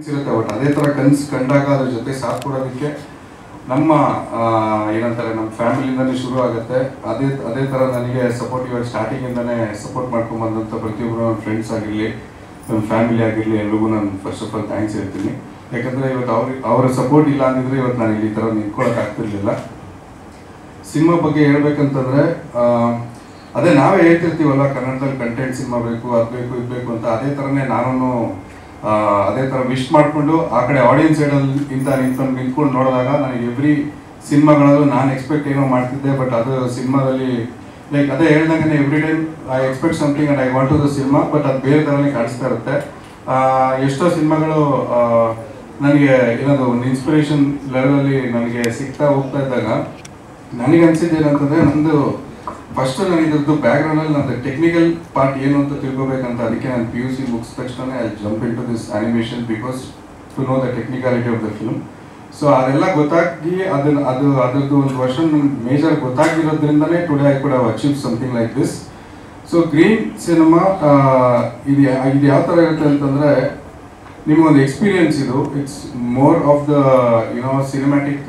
ಕನಸಿರುತ್ತೆ but ಅದೇ ಥರ ಕನಸು ಕಂಡಾಗ ಅದ್ರ ಜೊತೆ ಸಾಥ್ ಕೊಡೋದಕ್ಕೆ ನಮ್ಮ ಏನಂತಾರೆ ನಮ್ಮ ಫ್ಯಾಮಿಲಿಯಿಂದನೇ ಶುರು ಆಗುತ್ತೆ. ಅದೇ ಥರ ನನಗೆ ಸಪೋರ್ಟಿವ್ ಆಗಿ ಸ್ಟಾರ್ಟಿಂಗಿಂದನೇ ಸಪೋರ್ಟ್ ಮಾಡ್ಕೊಂಬಂದಂಥ ಪ್ರತಿಯೊಬ್ಬರು ನನ್ನ ಫ್ರೆಂಡ್ಸ್ ಆಗಿರಲಿ, ನನ್ನ ಫ್ಯಾಮಿಲಿ ಆಗಿರಲಿ, ಎಲ್ರಿಗೂ ನಾನು ಫಸ್ಟ್ ಆಫ್ ಆಲ್ ಥ್ಯಾಂಕ್ಸ್ ಹೇಳ್ತೀನಿ. ಯಾಕಂದರೆ ಇವತ್ತು ಅವರ ಸಪೋರ್ಟ್ ಇಲ್ಲ ಅಂದಿದ್ರೆ ಇವತ್ತು ನಾನು ಈ ಥರ ನಿಂತ್ಕೊಳ್ಳೋಕ್ಕಾಗ್ತಿರ್ಲಿಲ್ಲ. ಸಿನಿಮಾ ಬಗ್ಗೆ ಹೇಳ್ಬೇಕಂತಂದರೆ ಅದೇ ನಾವೇ ಹೇಳ್ತಿರ್ತೀವಲ್ಲ, ಕನ್ನಡದಲ್ಲಿ ಕಂಟೆಂಟ್ ಸಿನಿಮಾ ಬೇಕು, ಅದು ಬೇಕು, ಇದು ಬೇಕು ಅಂತ. ಅದೇ ಥರನೇ ನಾನು ಅದೇ ಥರ ವಿಶ್ ಮಾಡಿಕೊಂಡು ಆ ಕಡೆ ಆಡಿಯನ್ಸ್ ಸೈಡಲ್ಲಿ ನಿಂತ್ಕೊಂಡು ನೋಡಿದಾಗ ನನಗೆ ಎವ್ರಿ ಸಿನಿಮಾಗಳಲ್ಲೂ ನಾನು ಎಕ್ಸ್ಪೆಕ್ಟ್ ಏನೋ ಮಾಡ್ತಿದ್ದೆ. ಬಟ್ ಅದು ಸಿನಿಮಾದಲ್ಲಿ ಲೈಕ್ ಅದೇ ಹೇಳ್ದಂಗೆ every time I expect something and I want to the cinema, but ಅದು ಬೇರೆ ಥರನೇ ಕಾಣಿಸ್ತಾ ಇರುತ್ತೆ. ಎಷ್ಟೋ ಸಿನಿಮಾಗಳು ನನಗೆ ಏನದು ಒಂದು ಇನ್ಸ್ಪಿರೇಷನ್ ಲೆವೆಲಲ್ಲಿ ನನಗೆ ಸಿಗ್ತಾ ಹೋಗ್ತಾ ಇದ್ದಾಗ ನನಗೆ ಅನಿಸಿದ್ದು ಏನಂತಂದರೆ, ನಂದು ಫಸ್ಟ್ ನಾನು ಇದ್ರದ್ದು ಬ್ಯಾಕ್ಗ್ರೌಂಡಲ್ಲಿ ನಂದು ಟೆಕ್ನಿಕಲ್ ಪಾರ್ಟ್ ಏನು ಅಂತ ತಿಳ್ಕೊಬೇಕಂತ. ಅದಕ್ಕೆ ನಾನು PUC ಮುಗಿಸಿದ ತಕ್ಷಣ I jump in to this animation because to know the technicality of the film. So ಅದೆಲ್ಲ ಗೊತ್ತಾಗಿ ಅದರದ್ದು ಒಂದು ವರ್ಷನ್ ಮೇಜರ್ ಗೊತ್ತಾಗಿರೋದ್ರಿಂದನೇ today I could have achieve something like this. So green cinema ಇದು ಯಾವ ಥರ ಇರುತ್ತೆ ಅಂತಂದರೆ, ನಿಮಗೊಂದು ಎಕ್ಸ್ಪೀರಿಯನ್ಸ್ ಇದು. It's more of the cinematic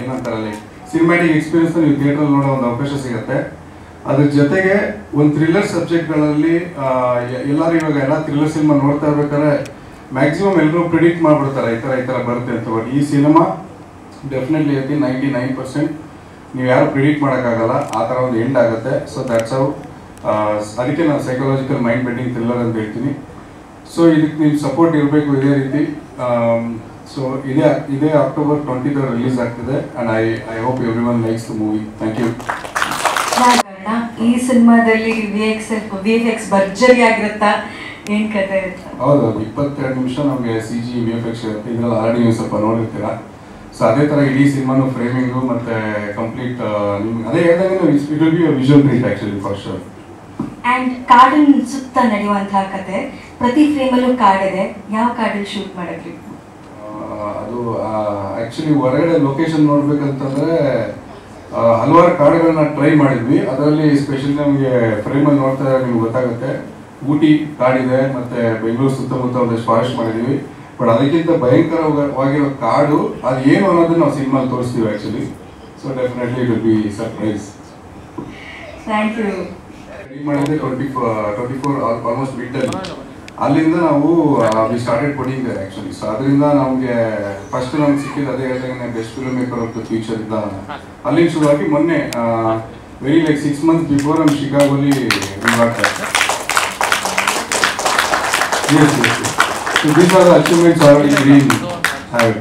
ಏನಂತಾರೆ ಲೈಕ್ ಸಿನಿಮ್ಯಾಟಿಕ್ ಎಕ್ಸ್ಪೀರಿಯನ್ಸ್ನ ನೀವು ಥಿಯೇಟ್ರಲ್ಲಿ ನೋಡೋ ಒಂದು ಅವಕಾಶ ಸಿಗುತ್ತೆ. ಅದ್ರ ಜೊತೆಗೆ ಒಂದು ಥ್ರಿಲ್ಲರ್ ಸಬ್ಜೆಕ್ಟ್ಗಳಲ್ಲಿ ಎಲ್ಲರೂ ಇವಾಗ ಎಲ್ಲ ಥ್ರಿಲ್ಲರ್ ಸಿನಿಮಾ ನೋಡ್ತಾ ಇರ್ಬೇಕಾದ್ರೆ ಮ್ಯಾಕ್ಸಿಮಮ್ ಎಲ್ಲರೂ ಪ್ರಿಡಿಕ್ಟ್ ಮಾಡಿಬಿಡ್ತಾರೆ ಈ ಥರ ಬರುತ್ತೆ ಅಂತ. ಬಟ್ ಈ ಸಿನಿಮಾ ಡೆಫಿನೆಟ್ಲಿ ಹೇಳ್ತೀನಿ 99% ನೀವು ಯಾರು ಪ್ರಿಡಿಕ್ಟ್ ಮಾಡೋಕ್ಕಾಗಲ್ಲ, ಆ ಥರ ಒಂದು ಎಂಡ್ ಆಗುತ್ತೆ. ಸೊ ದ್ಯಾಟ್ಸ್ ಹೌ ಅದಕ್ಕೆ ನಾನು ಸೈಕಾಲಜಿಕಲ್ ಮೈಂಡ್ ಬೆಂಡಿಂಗ್ ಥ್ರಿಲ್ಲರ್ ಅಂತ ಹೇಳ್ತೀನಿ. ಸೊ ಇದಕ್ಕೆ ನೀವು ಸಪೋರ್ಟ್ ಇರಬೇಕು ಇದೇ ರೀತಿ. ಸೊ ಇದೇ October 20th ರಿಲೀಸ್ ಆಗ್ತಿದೆ and I hope everyone likes the movie. Thank you. ಈ ಸಿನಿಮಾದಲ್ಲಿ VFX ಭರ್ಜರಿ ಆಗಿರುತ್ತಾ, ಏನ್ ಕತೆ ಇರುತ್ತೆ? ಹೌದು, 22 ನಿಮಿಷ ನಮಗೆ CG VFX ಇರುತ್ತೆ. ಇದರಲ್ಲಿ ಆಲ್ರೆಡಿ ನೀವು ಸ್ವಲ್ಪ ನೋಡಿರ್ತೀರಾ. ಸೊ ಅದೇ ಥರ ಇಡೀ ಸಿನಿಮಾನು ಫ್ರೇಮಿಂಗು ಮತ್ತು ಕಂಪ್ಲೀಟ್ ನಿಮ್ಗೆ ಅದೇ ಹೇಳಿದಾಗ it will be a visual treat actually for sure. And ಕಾಡಿನ ಸುತ್ತ ನಡೆಯುವಂತಹ ಕತೆ, ಪ್ರತಿ ಫ್ರೇಮಲ್ಲೂ ಕಾಡಿದೆ. ಯಾವ ಕಾಡಲ್ಲಿ ಶೂಟ್ ಮಾಡಿದ್ರಿ? ಅದು ಆ್ಯಕ್ಚುಲಿ ಹೊರಗಡೆ ಲೊಕೇಶನ್ ನೋಡ್ಬೇಕಂತಂದರೆ ಹಲವಾರು ಕಾಡುಗಳನ್ನ ಟ್ರೈ ಮಾಡಿದ್ವಿ. ಅದರಲ್ಲಿ ಸ್ಪೆಷಲಿ ನಮಗೆ ಫ್ರೇಮಲ್ಲಿ ನೋಡ್ತಾ ನಿಮ್ಗೆ ಗೊತ್ತಾಗುತ್ತೆ, ಊಟಿ ಕಾಡಿದೆ ಮತ್ತು ಬೆಂಗಳೂರು ಸುತ್ತಮುತ್ತ ಒಂದಷ್ಟು ಫಾರೆಸ್ಟ್ ಮಾಡಿದ್ವಿ. ಬಟ್ ಅದಕ್ಕಿಂತ ಭಯಂಕರವಾಗಿರೋ ಕಾಡು ಅದು ಏನು ಅನ್ನೋದನ್ನ ನಾವು ಸಿನಿಮಾಲ್ಲಿ ತೋರಿಸ್ತೀವಿ actually. So definitely it will be surprise. Thank you. Ready ಮಾಡಿದ್ದೆ 24 ಆಲ್ಮೋಸ್ಟ್ ಮಿಡ್ಡಲ್ಲಿ. ಅಲ್ಲಿಂದ ನಾವು we started pudding actually. So ಅದರಿಂದ ನಮಗೆ ಫಸ್ಟ್ ನಮ್ಗೆ ಸಿಕ್ಕಿದ್ದು ಅದೇ ಹೇಳಿದಾಗ best film maker of the future ಇಂದ ಅಲ್ಲಿಂದ ಶುರುವಾಗಿ ಮೊನ್ನೆ ವೆರಿ ಲೈಕ್ 6 months ಬಿಫೋರ್ ನಮ್ಮ ಶಿಕಾಗೋಲಿ ಮಾಡ್ತಾ ಇದ್ದೆ. So these are the achievements already green have.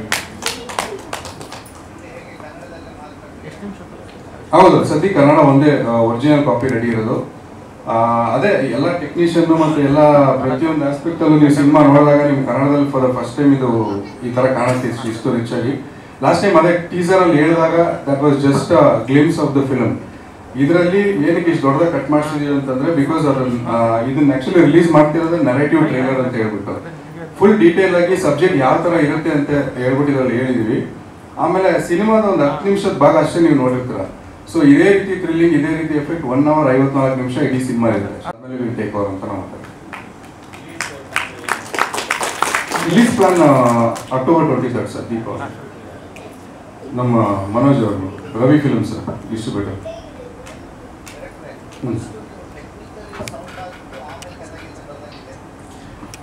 ಹೌದು, ಸದ್ಯ ಕನ್ನಡ ಒಂದೇ ಒರಿಜಿನಲ್ ಕಾಪಿ ರೆಡಿ ಇರೋದು. ಅದೇ ಎಲ್ಲ ಟೆಕ್ನಿಷಿಯನ್ ಮತ್ತು ಎಲ್ಲ ಪ್ರತಿಯೊಂದು ಆಸ್ಪೆಕ್ಟಲ್ಲೂ ನೀವು ಸಿನಿಮಾ ನೋಡಿದಾಗ ನಿಮ್ಗೆ ಕನ್ನಡದಲ್ಲಿ ಫಾರ್ ದ ಫಸ್ಟ್ ಟೈಮ್ ಇದು ಈ ಥರ ಕಾಣುತ್ತೆ ಇಷ್ಟು ರಿಚ್ ಆಗಿ. ಲಾಸ್ಟ್ ಟೈಮ್ ಅದೇ ಟೀಸರಲ್ಲಿ ಹೇಳಿದಾಗ that was just a glimpse of the film. ಇದರಲ್ಲಿ ಏನಕ್ಕೆ ಇಷ್ಟು ದೊಡ್ಡದಾಗಿ ಕಟ್ ಮಾಡಿಸಿದೀವಿ ಅಂತಂದರೆ, ಬಿಕಾಸ್ ಇದನ್ನ ಆ್ಯಕ್ಚುಲಿ ರಿಲೀಸ್ ಮಾಡ್ತಿರೋದು ನರೇಟಿವ್ ಟ್ರೈಲರ್ ಅಂತ ಹೇಳ್ಬಿಟ್ಟು ಫುಲ್ ಡೀಟೇಲ್ ಆಗಿ ಸಬ್ಜೆಕ್ಟ್ ಯಾವ ಥರ ಇರುತ್ತೆ ಅಂತ ಹೇಳ್ಬಿಟ್ಟು ಇದರಲ್ಲಿ ಹೇಳಿದ್ದೀವಿ. ಆಮೇಲೆ ಸಿನಿಮಾದ ಒಂದು 10 ನಿಮಿಷದ ಭಾಗ ಅಷ್ಟೇ ನೀವು ನೋಡಿರ್ತೀರ. ಸೊ ಇದೇ ರೀತಿ ಥ್ರಿಲ್ಲಿಂಗ್, ಇದೇ ರೀತಿ ಎಫೆಕ್ಟ್ 1 hour 54 ನಿಮಿಷ ಇಡೀ ಸಿನಿಮಾ ಇದೆ. ಆಮೇಲೆ ವಿಲ್ ಟೇಕ್ ಓವರ್ ಅಂತ ನಾವು ಮಾತಾಡ್ತೀವಿ. Release plan October 23rd sir, Deepavali. ನಮ್ಮ ಮನೋಜ್ ಅವರು, ರವಿ ಫಿಲ್ಮ್ಸ್ ಡಿಸ್ಟ್ರಿಬ್ಯೂಟರ್.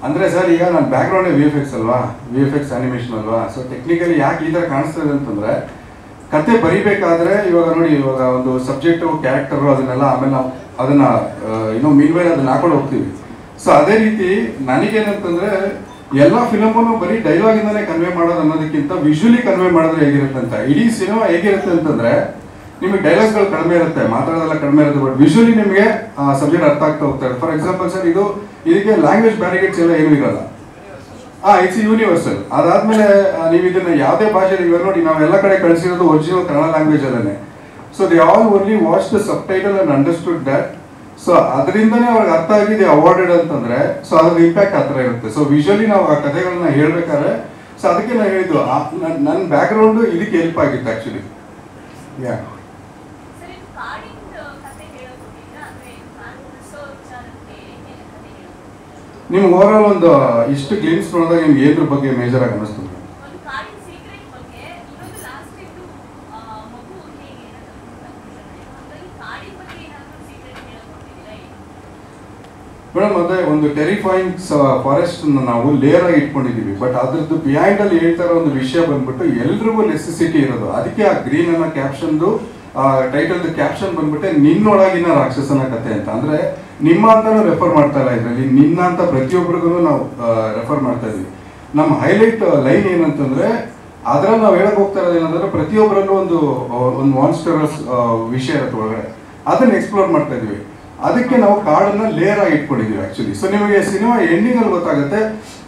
ಅಂದರೆ ಸರ್, ಈಗ ನನ್ನ ಬ್ಯಾಕ್ಗ್ರೌಂಡೇ VFX ಅಲ್ವಾ, VFX ಆ್ಯನಿಮೇಷನ್ ಅಲ್ವಾ. ಸೊ ಟೆಕ್ನಿಕಲಿ ಯಾಕೆ ಈ ಥರ ಕಾಣಿಸ್ತದೆ ಅಂತಂದರೆ, ಕತೆ ಬರಿಬೇಕಾದ್ರೆ ಇವಾಗ ನೋಡಿ, ಇವಾಗ ಒಂದು ಸಬ್ಜೆಕ್ಟು, ಕ್ಯಾರೆಕ್ಟರು ಅದನ್ನೆಲ್ಲ ಆಮೇಲೆ ನಾವು ಅದನ್ನು ಮೀನ್ವೈಲ್ ಅದನ್ನ ಹಾಕೊಂಡು ಹೋಗ್ತೀವಿ. ಸೊ ಅದೇ ರೀತಿ ನನಗೇನಂತಂದರೆ, ಎಲ್ಲ ಫಿಲಮನ್ನು ಬರೀ ಡೈಲಾಗಿಂದನೇ ಕನ್ವೆ ಮಾಡೋದು ಅನ್ನೋದಕ್ಕಿಂತ ವಿಜುವಲಿ ಕನ್ವೆ ಮಾಡಿದ್ರೆ ಹೇಗಿರುತ್ತೆ ಅಂತ. ಇಡೀ ಸಿನಿಮಾ ಹೇಗಿರುತ್ತೆ ಅಂತಂದರೆ, ನಿಮಗೆ ಡೈಲಾಗ್ಸ್ಗಳು ಕಡಿಮೆ ಇರುತ್ತೆ, ಮಾತಾಡೋದೆಲ್ಲ ಕಡಿಮೆ ಇರುತ್ತೆ, ಬಟ್ ವಿಜುವಲಿ ನಿಮಗೆ ಸಬ್ಜೆಕ್ಟ್ ಅರ್ಥ ಆಗ್ತಾ ಹೋಗ್ತಾರೆ. ಫಾರ್ ಎಕ್ಸಾಂಪಲ್ ಸರ್, ಇದಕ್ಕೆ ಲ್ಯಾಂಗ್ವೇಜ್ ಬ್ಯಾರಿಗೇಡ್ಸ್ ಎಲ್ಲ ಏನೂ ಇರಲ್ಲ. It's universal. ಅದಾದಮೇಲೆ ನೀವು ಇದನ್ನು ಯಾವುದೇ ಭಾಷೆಯಲ್ಲಿ ಇವಾಗ ನೋಡಿ, ನಾವೆಲ್ಲ ಕಡೆ ಕಳಿಸಿರೋದು ಒರಿಜಿನಲ್ ಕನ್ನಡ ಲ್ಯಾಂಗ್ವೇಜ್ ಅಲ್ಲೇ. So they all only watch the sub title and understood that. So ಅದರಿಂದನೇ ಅವ್ರಿಗೆ ಅರ್ಥ ಆಗಿದೆ ಅವಾರ್ಡೆಡ್ ಅಂತಂದರೆ, ಸೊ ಅದ್ರ ಇಂಪ್ಯಾಕ್ಟ್ ಆ ಥರ ಇರುತ್ತೆ. ಸೊ ವಿಜುವಲಿ ನಾವು ಆ ಕಥೆಗಳನ್ನ ಹೇಳ್ಬೇಕಾದ್ರೆ, ಸೊ ಅದಕ್ಕೆ ನಾನು ಹೇಳಿದ್ದು ನನ್ನ ಬ್ಯಾಕ್ಗ್ರೌಂಡು ಇದಕ್ಕೆ ಹೆಲ್ಪ್ ಆಗಿತ್ತು ಆ್ಯಕ್ಚುಲಿ. ಯಾ ನಿಮ್ಗೆ ಓವರಾಲ್ ಒಂದು ಇಷ್ಟು ಗ್ಲಿಮ್ಸ್ ನೋಡಿದಾಗ ನಿಮ್ಗೆ ಏದ್ರ ಬಗ್ಗೆ ಮೇಜರ್ ಆಗಿ ಅನ್ನಿಸ್ತು? ಮೇಡಮ್ ಅದೇ ಒಂದು ಟೆರಿಫೈಯಿಂಗ್ ಫಾರೆಸ್ಟ್ ನಾವು ಲೇಯರ್ ಆಗಿ ಇಟ್ಕೊಂಡಿದೀವಿ, ಬಟ್ ಅದ್ರದ್ದು ಬಿಹೈಂಡ್ ಅಲ್ಲಿ ಹೇಳ್ತಾ ಇರೋ ಒಂದು ವಿಷಯ ಬಂದ್ಬಿಟ್ಟು ಎಲ್ರಿಗೂ ನೆಸೆಸಿಟಿ ಇರೋದು. ಅದಕ್ಕೆ ಆ ಗ್ರೀನ್ ಅನ್ನೋ ಕ್ಯಾಪ್ಷನ್ದು ಟೈಟಲ್ ಕ್ಯಾಪ್ಷನ್ ಬಂದ್ಬಿಟ್ಟೆ ನಿನ್ನೊಳಗಿನ ರಾಕ್ಷಸನ ಕತೆ ಅಂತ. ಅಂದ್ರೆ ನಿಮ್ಮ ಅಂತಾನು ರೆಫರ್ ಮಾಡ್ತಾ ಇಲ್ಲ ಇದರಲ್ಲಿ, ನಿನ್ನ ಅಂತ ಪ್ರತಿಯೊಬ್ಬರಿಗೂ ನಾವು ರೆಫರ್ ಮಾಡ್ತಾ ಇದೀವಿ. ನಮ್ಮ ಹೈಲೈಟ್ ಲೈನ್ ಏನಂತಂದ್ರೆ ಅದ್ರಲ್ಲಿ ನಾವು ಹೇಳಕ್ ಹೋಗ್ತಾ ಇರೋದು ಏನಂದ್ರೆ ಪ್ರತಿಯೊಬ್ಬರಲ್ಲೂ ಒಂದು ಮಾನ್ಸ್ಟರಸ್ ವಿಷಯ ಇರುತ್ತೆ ಒಳಗಡೆ, ಅದನ್ನ ಎಕ್ಸ್ಪ್ಲೋರ್ ಮಾಡ್ತಾ ಇದೀವಿ. ಅದಕ್ಕೆ ನಾವು ಕಾಡನ್ನ ಲೇಯರ್ ಆಗಿ ಇಟ್ಕೊಂಡಿದೀವಿ ಆಕ್ಚುಲಿ. ಸೊ ನಿಮಗೆ ಸಿನಿಮಾ ಎಂಡಿಂಗ್ ಅಲ್ಲಿ ಗೊತ್ತಾಗುತ್ತೆ,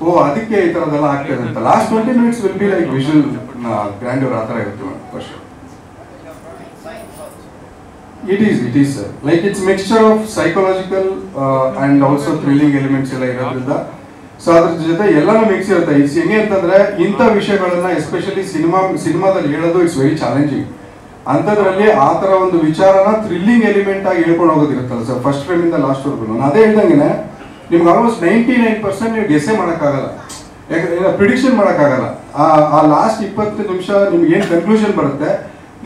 ಓ ಅದಕ್ಕೆ ಈ ತರದೆಲ್ಲ ಆಗ್ತದೆ ಅಂತ. Last 20 minutes will be like visual grandeur ಆ ಥರ ಇರುತ್ತೆ madam. First it is sir like it's mixture of psychological and also thrilling elements ಎಲ್ಲ ಇರೋದ್ರಿಂದ. ಸೊ ಅದ್ರ ಜೊತೆ ಎಲ್ಲಾನು ಮಿಕ್ಸ್ ಇರುತ್ತೆ. ಇಟ್ಸ್ ಹೆಂಗೆ ಅಂತಂದ್ರೆ ಇಂಥ ವಿಷಯಗಳನ್ನ ಎಸ್ಪೆಷಲಿ ಸಿನಿಮಾದಲ್ಲಿ ಹೇಳೋದು ಇಟ್ಸ್ ವೆರಿ ಚಾಲೆಂಜಿಂಗ್. ಅಂಥದ್ರಲ್ಲಿ ಆ ಥರ ಒಂದು ವಿಚಾರನ ಥ್ರಿಲ್ಲಿಂಗ್ ಎಲಿಮೆಂಟ್ ಆಗಿ ಹೇಳ್ಕೊಂಡು ಹೋಗೋದಿರುತ್ತಲ್ಲ ಸರ್, ಫಸ್ಟ್ ಫ್ರೇಮಿಂದ ಲಾಸ್ಟ್ ವರ್ಗು. ನಾನು ಅದೇ ಹೇಳ್ದಂಗೆ ನಿಮ್ಗೆ ಆಲ್ಮೋಸ್ಟ್ 99% ನೀವು ಗೆಸ್ಸೇ ಮಾಡೋಕ್ಕಾಗಲ್ಲ, ಯಾಕಂದ್ರೆ ಪ್ರಿಡಿಕ್ಷನ್ ಮಾಡೋಕ್ಕಾಗಲ್ಲ. ಆ ಲಾಸ್ಟ್ 20 ನಿಮಿಷ ನಿಮ್ಗೆ ಏನು ಕನ್ಕ್ಲೂಷನ್ ಬರುತ್ತೆ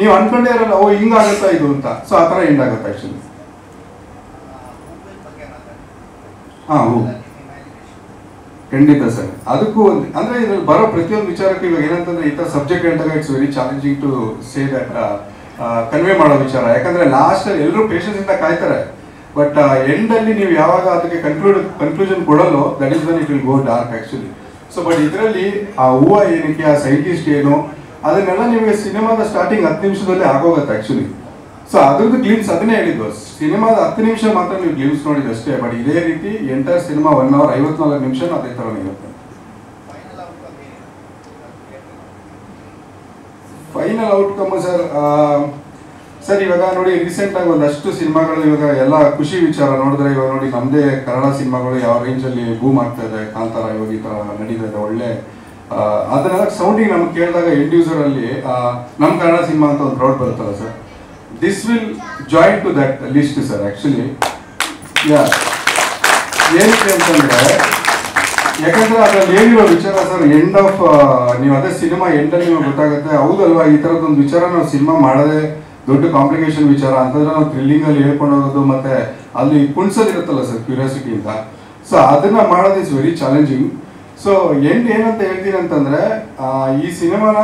ನೀವು ಅನ್ಕೊಂಡೇ ಇರಲ್ಲ, ಓ ಹಿಂಗಾಗುತ್ತಾ ಇದು ಅಂತ. ಸೊ ಆ ಥರ ಎಂಡ್ ಆಗುತ್ತೆ ಆ್ಯಕ್ಚುಲಿ. ಹಾಂ ಖಂಡಿತ ಸರ್. ಅದಕ್ಕೂ ಒಂದು ಅಂದ್ರೆ ಇದ್ರಲ್ಲಿ ಬರೋ ಪ್ರತಿಯೊಂದು ವಿಚಾರಕ್ಕೂ ಇವಾಗ ಏನಂತಂದ್ರೆ ಈ ತರ ಸಬ್ಜೆಕ್ಟ್ ಹೇಳಿದಾಗ it's very challenging to say that convey ಮಾಡೋ ವಿಚಾರ. ಯಾಕಂದ್ರೆ ಲಾಸ್ಟ್ ಅಲ್ಲಿ ಎಲ್ಲರೂ ಪೇಷನ್ಸ್ ಇಂದ ಕಾಯ್ತಾರೆ, ಬಟ್ ಎಂಡ್ ಅಲ್ಲಿ ನೀವು ಯಾವಾಗ ಅದಕ್ಕೆ ಕನ್ಕ್ಲೂಷನ್ ಕೊಡಲು that is when it will go dark actually. So but ಇದರಲ್ಲಿ ಆ ಹೂವು ಏನಕ್ಕೆ, ಆ ಸೈಂಟಿಸ್ಟ್ ಏನು, ಅದನ್ನೆಲ್ಲ ನಿಮಗೆ ಸಿನಿಮಾದ ಸ್ಟಾರ್ಟಿಂಗ್ 10 ನಿಮಿಷದಲ್ಲೇ ಆಗೋಗುತ್ತೆ ಆಕ್ಚುಲಿ. ಸೊ ಅದ್ರದ್ದು ಗ್ಲಿಮ್ಸ್ ಅದನ್ನೇ ಹೇಳಿದ್ದು, ಸಿನಿಮಾದ 10 ನಿಮಿಷ ಮಾತ್ರ ನೀವು ಗ್ಲಿಮ್ಸ್ ನೋಡಿದ್ದು ಅಷ್ಟೇ. ಬಟ್ ಇದೇ ರೀತಿ ಎಂಟೈರ್ ಸಿನಿಮಾ 1 hour 54 ನಿಮಿಷ ಅದೇ ತರ ಇರುತ್ತೆ. ಫೈನಲ್ ಔಟ್ಕಮ್ ಸರ್ ಇವಾಗ ನೋಡಿ ರೀಸೆಂಟ್ ಆಗಿ ಒಂದಷ್ಟು ಸಿನಿಮಾಗಳು ಇವಾಗ ಎಲ್ಲ ಖುಷಿ ವಿಚಾರ ನೋಡಿದ್ರೆ, ಇವಾಗ ನೋಡಿ ನಮ್ಮದೇ ಕನ್ನಡ ಸಿನಿಮಾಗಳು ಯಾವ ರೇಂಜಲ್ಲಿ ಬೂಮ್ ಆಗ್ತಾ ಇದೆ, ಕಾಂತಾರ ಇವಾಗ ಈ ತರ ನಡೀತಾ ಇದೆ ಒಳ್ಳೆ. ಅದನ್ನೆಲ್ಲ ಸೌಂಡಿಂಗ್ ನಮ್ಗೆ ಕೇಳಿದಾಗ ಎಂಡ್ ಯೂಸರ್ ಅಲ್ಲಿ ನಮ್ಮ ಕನ್ನಡ ಸಿನಿಮಾ ಅಂತ ಒಂದು ಪ್ರೌಡ್ ಬರುತ್ತಲ್ಲ sir, this will join to that list sir actually. ಏನಕ್ಕೆ ಅಂತಂದ್ರೆ ಯಾಕಂದ್ರೆ ಅದ್ರಲ್ಲಿ ಏನಿರೋ ವಿಚಾರ ಸರ್ ಎಂಡ್ ಆಫ್ ನೀವು ಅದೇ ಸಿನಿಮಾ ಎಂಡಲ್ಲಿ ನಿಮಗೆ ಗೊತ್ತಾಗುತ್ತೆ, ಹೌದಲ್ವಾ ಈ ಥರದ್ದೊಂದು ವಿಚಾರ ನಾವು ಸಿನಿಮಾ ಮಾಡದೆ ದೊಡ್ಡ ಕಾಂಪ್ಲಿಕೇಶನ್ ವಿಚಾರ ಅಂತಂದ್ರೆ ನಾವು ಥ್ರಿಲ್ಲಿಂಗ್ ಅಲ್ಲಿ ಹೇಳ್ಕೊಂಡು ಹೋಗೋದು ಮತ್ತೆ ಅಲ್ಲಿ ಕುಣ್ಸೋದಿರುತ್ತಲ್ಲ ಸರ್ ಕ್ಯೂರಿಯಾಸಿಟಿ ಅಂತ. ಸೊ ಅದನ್ನ ಮಾಡೋದು is very challenging. So end ಏನಂತ ಹೇಳ್ತೀನಿ ಅಂತಂದ್ರೆ ಈ ಸಿನಿಮಾನ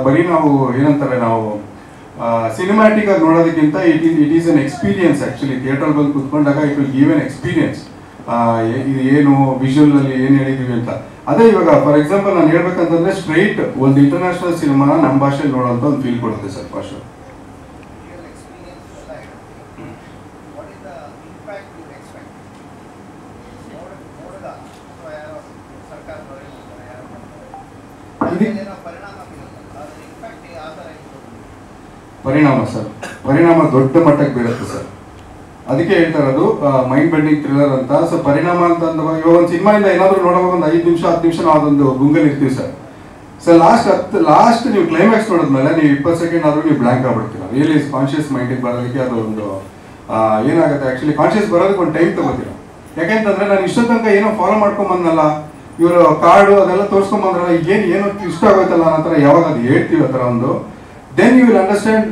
ಬರೀ ನಾವು ಏನಂತಾರೆ ನಾವು ಸಿನಿಮ್ಯಾಟಿಕ್ ಆಗಿ ನೋಡೋದಕ್ಕಿಂತ it is an experience actually. Theatre ಬಂದು ಕುತ್ಕೊಂಡಾಗ it will give an experience. ಇದು ಏನು ವಿಜುವಲ್ ಅಲ್ಲಿ ಏನು ಹೇಳಿದೀವಿ ಅಂತ. ಅದೇ ಇವಾಗ ಫಾರ್ ಎಕ್ಸಾಂಪಲ್ ನಾನು ಹೇಳ್ಬೇಕಂತಂದ್ರೆ ಸ್ಟ್ರೈಟ್ ಒಂದು ಇಂಟರ್ನ್ಯಾಷನಲ್ ಸಿನಿಮಾನ ನಮ್ಮ ಭಾಷೆಯಲ್ಲಿ ನೋಡೋಂತ ಒಂದು ಫೀಲ್ ಕೊಡುತ್ತೆ ಸರ್ ಫಸ್ಟ್. ಪರಿಣಾಮ ಸರ್, ಪರಿಣಾಮ ದೊಡ್ಡ ಮಟ್ಟಕ್ಕೆ ಬೀರುತ್ತೆ ಸರ್. ಅದಕ್ಕೆ ಹೇಳ್ತಾ ಇರೋದು ಮೈಂಡ್ ಬೆಂಡಿಂಗ್ ಥ್ರಿಲ್ಲರ್ ಅಂತ. ಸೊ ಪರಿಣಾಮ ಅಂತ ಅಂದಾಗ ಇವಾಗ ಒಂದು ಸಿನಿಮಾಯಿಂದ ಏನಾದರೂ ನೋಡುವಾಗ ಒಂದು 5 ನಿಮಿಷ 10 ನಿಮಿಷ ನಾವು ಅದೊಂದು ಗುಂಗಲ್ ಇರ್ತೀವಿ ಸರ್. ಸೊ ಲಾಸ್ಟ್ ನೀವು ಕ್ಲೈಮ್ಯಾಕ್ಸ್ ನೋಡಿದ್ಮೇಲೆ ನೀವು 20 ಸೆಕೆಂಡ್ ಆದರೂ ನೀವು ಬ್ಲ್ಯಾಂಕ್ ಆಗ್ಬಿಡ್ತೀರ. ರಿಯಲಿ ಕಾನ್ಷಿಯಸ್ ಮೈಂಡಿಗೆ ಬರೋದಕ್ಕೆ ಅದು ಒಂದು ಏನಾಗುತ್ತೆ ಆ್ಯಕ್ಚುಲಿ ಕಾನ್ಷಿಯಸ್ ಬರೋದಕ್ಕೆ ಒಂದು ಟೈಮ್ ತಗೋತೀರ. ಯಾಕೆಂತಂದ್ರೆ ನಾನು ಇಷ್ಟ ತನಕ ಏನೋ ಫಾಲೋ ಮಾಡ್ಕೊಂಬಂದಲ್ಲ, ಇವರು ಕಾರ್ಡು ಅದೆಲ್ಲ ತೋರಿಸ್ಕೊಂಬಂದ್ರಲ್ಲ, ಏನೋ ಇಷ್ಟ ಆಗೋಯ್ತಲ್ಲ ಅನ್ನೋ ಥರ ಯಾವಾಗ ಅದು ಹೇಳ್ತೀವಿ ಆ ಥರ ಒಂದು ದೆನ್ ಯು ವಿಲ್ ಅಂಡರ್ಸ್ಟ್ಯಾಂಡ್.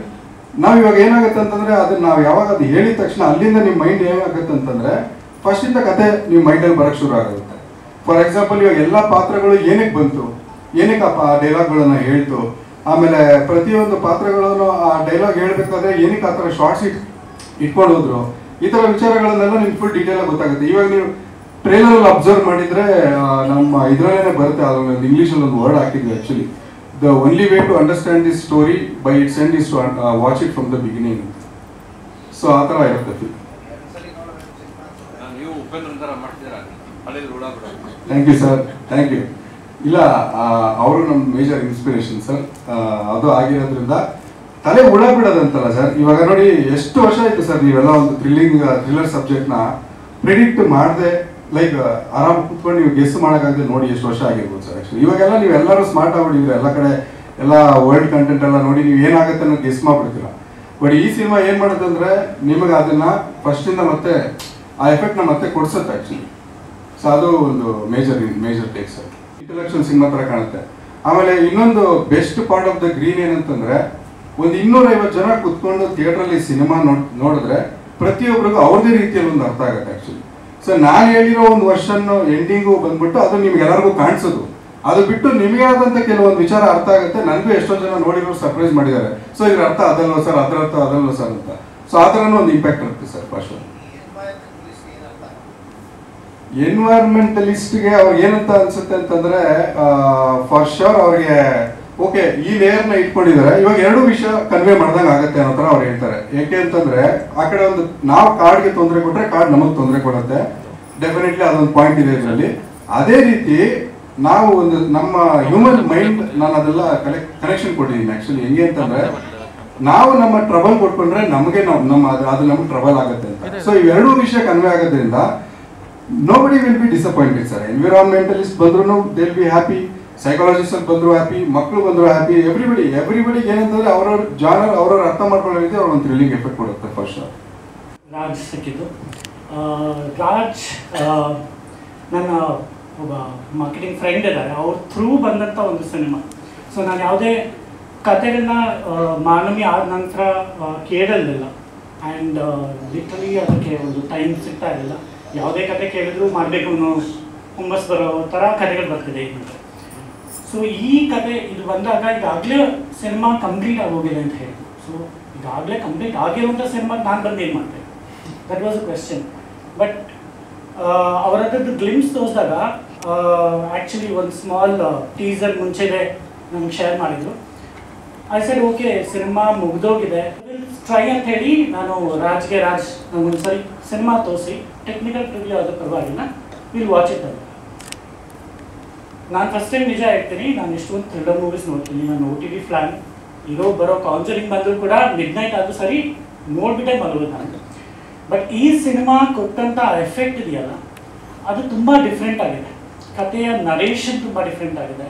ನಾವು ಇವಾಗ ಏನಾಗುತ್ತೆ ಅಂತಂದ್ರೆ ಅದನ್ನ ನಾವು ಯಾವಾಗ ಅದು ಹೇಳಿದ ತಕ್ಷಣ ಅಲ್ಲಿಂದ ನಿಮ್ಮ ಮೈಂಡ್ ಏನಾಗುತ್ತೆ ಅಂತಂದ್ರೆ ಫಸ್ಟ್ ಇಂದ ಕತೆ ನಿಮ್ಮ ಮೈಂಡಲ್ಲಿ ಬರಕ್ಕೆ ಶುರು ಆಗುತ್ತೆ. ಫಾರ್ ಎಕ್ಸಾಂಪಲ್ ಇವಾಗ ಎಲ್ಲ ಪಾತ್ರಗಳು ಏನಕ್ಕೆ ಬಂತು, ಏನಕ್ಕೆ ಆ ಡೈಲಾಗ್ಗಳನ್ನ ಹೇಳ್ತು, ಆಮೇಲೆ ಪ್ರತಿಯೊಂದು ಪಾತ್ರಗಳನ್ನು ಆ ಡೈಲಾಗ್ ಹೇಳ್ಬೇಕಾದ್ರೆ ಏನಕ್ಕೆ ಆ ಥರ ಶಾರ್ಟ್ಸ್ ಇಟ್ಕೊಂಡು ಹೋದ್ರು, ಈ ಥರ ವಿಚಾರಗಳನ್ನೆಲ್ಲ ನಿಮ್ಗೆ ಫುಲ್ ಡೀಟೇಲ್ ಆಗಿ ಗೊತ್ತಾಗುತ್ತೆ. ಇವಾಗ ನೀವು ಟ್ರೇಲರ್ ಅಲ್ಲಿ ಅಬ್ಸರ್ವ್ ಮಾಡಿದ್ರೆ ನಮ್ಮ ಇದರಲ್ಲೇ ಬರುತ್ತೆ, ಅದೊಂದು ಇಂಗ್ಲೀಷಲ್ಲಿ ಒಂದು ವರ್ಡ್ ಹಾಕಿದ್ವಿ actually, the only way to understand this story by its end is to watch it from the beginning. So ಆ ಥರ ಇರುತ್ತೆ. Thank you sir, thank you. ಇಲ್ಲ ಅವರು ನಮ್ಮ ಮೇಜರ್ ಇನ್ಸ್ಪಿರೇಷನ್ ಸರ್. ಅದು ಆಗಿರೋದ್ರಿಂದ ತಲೆ ಹುಳ ಬಿಡೋದಂತಲ್ಲ ಸರ್. ಇವಾಗ ನೋಡಿ ಎಷ್ಟು ವರ್ಷ ಆಯ್ತು ಸರ್ ನೀವೆಲ್ಲ ಒಂದು ಥ್ರಿಲ್ಲರ್ ಸಬ್ಜೆಕ್ಟ್ನ ಪ್ರಿಡಿಕ್ಟ್ ಮಾಡದೆ ಲೈಕ್ ಆರಾಮ್ ಕೂತ್ಕೊಂಡು ನೀವು ಗೆಸ್ ಮಾಡೋಕ್ಕಾಗದೆ ನೋಡಿ ಎಷ್ಟು ವರ್ಷ ಆಗಿರ್ಬೋದು ಸರ್. ಆ್ಯಕ್ಚುಲಿ ಇವಾಗೆಲ್ಲ ನೀವೆಲ್ಲರೂ ಸ್ಮಾರ್ಟ್ ಆಗ್ಬಿಟ್ಟಿದ್ರೆ ಎಲ್ಲ ಕಡೆ ಎಲ್ಲ ವರ್ಲ್ಡ್ ಕಂಟೆಂಟ್ ಎಲ್ಲ ನೋಡಿ ನೀವು ಏನಾಗುತ್ತೆ ಅನ್ನೋದು ಗೆಸ್ ಮಾಡ್ಬಿಡ್ತೀರ. ಬಟ್ ಈ ಸಿನಿಮಾ ಏನು ಮಾಡುತ್ತಂದ್ರೆ ನಿಮಗೆ ಅದನ್ನ ಫಸ್ಟಿಂದ ಮತ್ತೆ ಆ ಎಫೆಕ್ಟ್ನ ಮತ್ತೆ ಕೊಡ್ಸುತ್ತೆ ಆ್ಯಕ್ಚುಲಿ. ಸೊ ಅದು ಒಂದು major take sir. Intellectual cinema ಥರ ಕಾಣುತ್ತೆ. ಆಮೇಲೆ ಇನ್ನೊಂದು best part of the green ಏನಂತಂದ್ರೆ, ಒಂದು 250 ಜನ ಕುತ್ಕೊಂಡು ಥಿಯೇಟ್ರಲ್ಲಿ ಸಿನಿಮಾ ನೋಡಿದ್ರೆ ಪ್ರತಿಯೊಬ್ಬರಿಗೂ ಅವ್ರದೇ ರೀತಿಯಲ್ಲಿ ಒಂದು ಅರ್ಥ ಆಗುತ್ತೆ ಆ್ಯಕ್ಚುಲಿ. ಸೊ ನಾನು ಹೇಳಿರೋ ಒಂದು ವರ್ಷನ್ ಎಂಡಿಂಗು ಬಂದ್ಬಿಟ್ಟು ಅದು ನಿಮ್ಗೆಲ್ಲರಿಗೂ ಕಾಣಿಸೋದು, ಅದು ಬಿಟ್ಟು ನಿಮಗೆ ಆದಂಥ ಕೆಲವೊಂದು ವಿಚಾರ ಅರ್ಥ ಆಗುತ್ತೆ. ನನಗೂ ಎಷ್ಟೋ ಜನ ನೋಡಿರೋ ಸರ್ಪ್ರೈಸ್ ಮಾಡಿದ್ದಾರೆ. ಸೊ ಇದ್ರ ಅರ್ಥ ಅದಲ್ವ ಸರ್, ಅದರ ಅರ್ಥ ಅದಲ್ವ ಸರ್ ಅಂತ. ಸೊ ಆ ಥರನೂ ಒಂದು ಇಂಪ್ಯಾಕ್ಟ್ ಇರುತ್ತೆ ಸರ್. ಫಸ್ಟ್ ಎನ್ವೈರ್ಮೆಂಟಲಿಸ್ಟ್ಗೆ ಅವ್ರಿಗೆ ಏನಂತ ಅನ್ಸುತ್ತೆ ಅಂತಂದ್ರೆ, ಫಾರ್ ಶೋರ್ ಅವ್ರಿಗೆ ಓಕೆ ಈ ಲೇಯರ್ನ ಇಟ್ಕೊಂಡಿದ್ದಾರೆ, ಇವಾಗ 2 ವಿಷಯ ಕನ್ವೆ ಮಾಡ್ದಂಗೆ ಆಗುತ್ತೆ ಅನ್ನೋ ಥರ ಅವ್ರು ಹೇಳ್ತಾರೆ. ಯಾಕೆ ಅಂತಂದ್ರೆ ಆ ಕಡೆ ಒಂದು ನಾವು ಕಾರ್ಡ್ಗೆ ತೊಂದರೆ ಕೊಟ್ಟರೆ ಕಾರ್ಡ್ ನಮಗೆ ತೊಂದರೆ ಕೊಡುತ್ತೆ. ಡೆಫಿನೆಟ್ಲಿ ಅದೊಂದು ಪಾಯಿಂಟ್ ಇದೆ ಇದರಲ್ಲಿ. ಅದೇ ರೀತಿ ನಾವು ಒಂದು ನಮ್ಮ ಹ್ಯೂಮನ್ ಮೈಂಡ್, ನಾನು ಅದೆಲ್ಲ ಕನೆಕ್ಷನ್ ಕೊಟ್ಟಿದ್ದೀನಿ ಆ್ಯಕ್ಚುಲಿ. ಹೆಂಗೆ ಅಂತಂದ್ರೆ, ನಾವು ನಮ್ಮ ಟ್ರಬಲ್ ಕೊಟ್ಕೊಂಡ್ರೆ ನಮಗೆ ಅದು ನಮ್ಗೆ ಟ್ರಬಲ್ ಆಗುತ್ತೆ ಅಂತ. ಸೊ ಇವೆರಡೂ ವಿಷಯ ಕನ್ವೆ ಆಗೋದ್ರಿಂದ nobody will be disappointed sir. Environmentalist ಬಂದ್ರು they will be happy, psychologist ಬಂದ್ರು happy, ಮಕ್ಕಳು ಬಂದ್ರು happy, everybody ಏನಂತಂದ್ರೆ ಅವರವ್ರ ಜಾನರ್ ಅವರವ್ರ ಅರ್ಥ ಮಾಡ್ಕೊಳ್ಳೋ ರೀತಿ ಅವ್ರ ಒಂದು ಥ್ರಿಲ್ಲಿಂಗ್ ಎಫೆಕ್ಟ್ ಕೊಡುತ್ತೆ. ಫಸ್ಟ್ ರಾಜ್ ಸಿಕ್ಕಿದ್ದು. ರಾಜ್ ನನ್ನ ಒಬ್ಬ ಮಾರ್ಕೆಟಿಂಗ್ ಫ್ರೆಂಡ್ ಇದ್ದಾರೆ, ಅವ್ರ ಥ್ರೂ ಬಂದಂಥ ಒಂದು ಸಿನಿಮಾ. ಸೊ ನಾನು ಯಾವುದೇ ಕತೆಗಳನ್ನ ಮಾನವಿ ಆದ ನಂತರ ಕೇಳಲಿಲ್ಲ. ಆ್ಯಂಡ್ ಲಿಟ್ರಲಿ ಅದಕ್ಕೆ ಒಂದು ಟೈಮ್ ಸಿಗ್ತಾ ಇರಲಿಲ್ಲ. ಯಾವುದೇ ಕತೆ ಕೇಳಿದ್ರು ಮಾಡಬೇಕು ಅನ್ನೋ ಹುಮ್ಮಸ್ ಬರೋ ಥರ ಕತೆಗಳು ಬರ್ತಿದೆ ಈಗ. ಸೊ ಈ ಕತೆ ಇದು ಬಂದಾಗ ಈಗಾಗಲೇ ಸಿನಿಮಾ ಕಂಪ್ಲೀಟ್ ಆಗೋಗಿದೆ ಅಂತ ಹೇಳಿದ್ರು. ಸೊ ಈಗಾಗಲೇ ಕಂಪ್ಲೀಟ್ ಆಗಿರುವಂಥ ಸಿನಿಮಾಗೆ ನಾನು ಬಂದು ಏನು ಮಾಡ್ತೇನೆ, that was a question. But ಅವರದ್ದು ಗ್ಲಿಮ್ಸ್ ತೋರಿಸಿದಾಗ ಆ್ಯಕ್ಚುಲಿ ಒಂದು ಸ್ಮಾಲ್ ಟೀಸರ್ ಮುಂಚೆನೇ ನಮ್ಗೆ ಶೇರ್ ಮಾಡಿದರು. ಐ ಸೆಡ್ ಓಕೆ ಸಿನಿಮಾ ಮುಗಿದೋಗಿದೆ, ಟ್ರೈ ಅಂತ ಹೇಳಿ ನಾನು ರಾಜ್ಗೆ ನನಗೊಂದ್ಸರಿ ಸಿನಿಮಾ ತೋರಿಸಿ ಟೆಕ್ನಿಕಲ್ ಪ್ರಿವ್ಯೂ ಅದು ಪರವಾಗಿಲ್ಲ, ವಿಲ್ ವಾಚ್ ಇಟ್ ಅಂತ. ನಾನು ಫಸ್ಟ್ ಟೈಮ್ ನಿಜ ಹೇಳ್ತೀನಿ, ನಾನು ಎಷ್ಟೊಂದು ಥ್ರಿಲ್ಲರ್ ಮೂವೀಸ್ ನೋಡ್ತೀನಿ. ನಾನು OTT ಫ್ಲಾನ್ ಬರೋ ಕಾನ್ಸರಿಂಗ್ ಬಂದರೂ ಕೂಡ ಮಿಡ್ನೈಟ್ ಆದರೂ ಸರಿ ನೋಡ್ಬಿಟ್ಟೆ ಮಲಗೋದು ನಾನು. ಬಟ್ ಈ ಸಿನಿಮಾ ಕೊಟ್ಟಂಥ ಎಫೆಕ್ಟ್ ಇದೆಯಲ್ಲ ಅದು ತುಂಬ ಡಿಫ್ರೆಂಟ್ ಆಗಿದೆ. ಕಥೆಯ ನರೇಷನ್ ತುಂಬ ಡಿಫ್ರೆಂಟ್ ಆಗಿದೆ.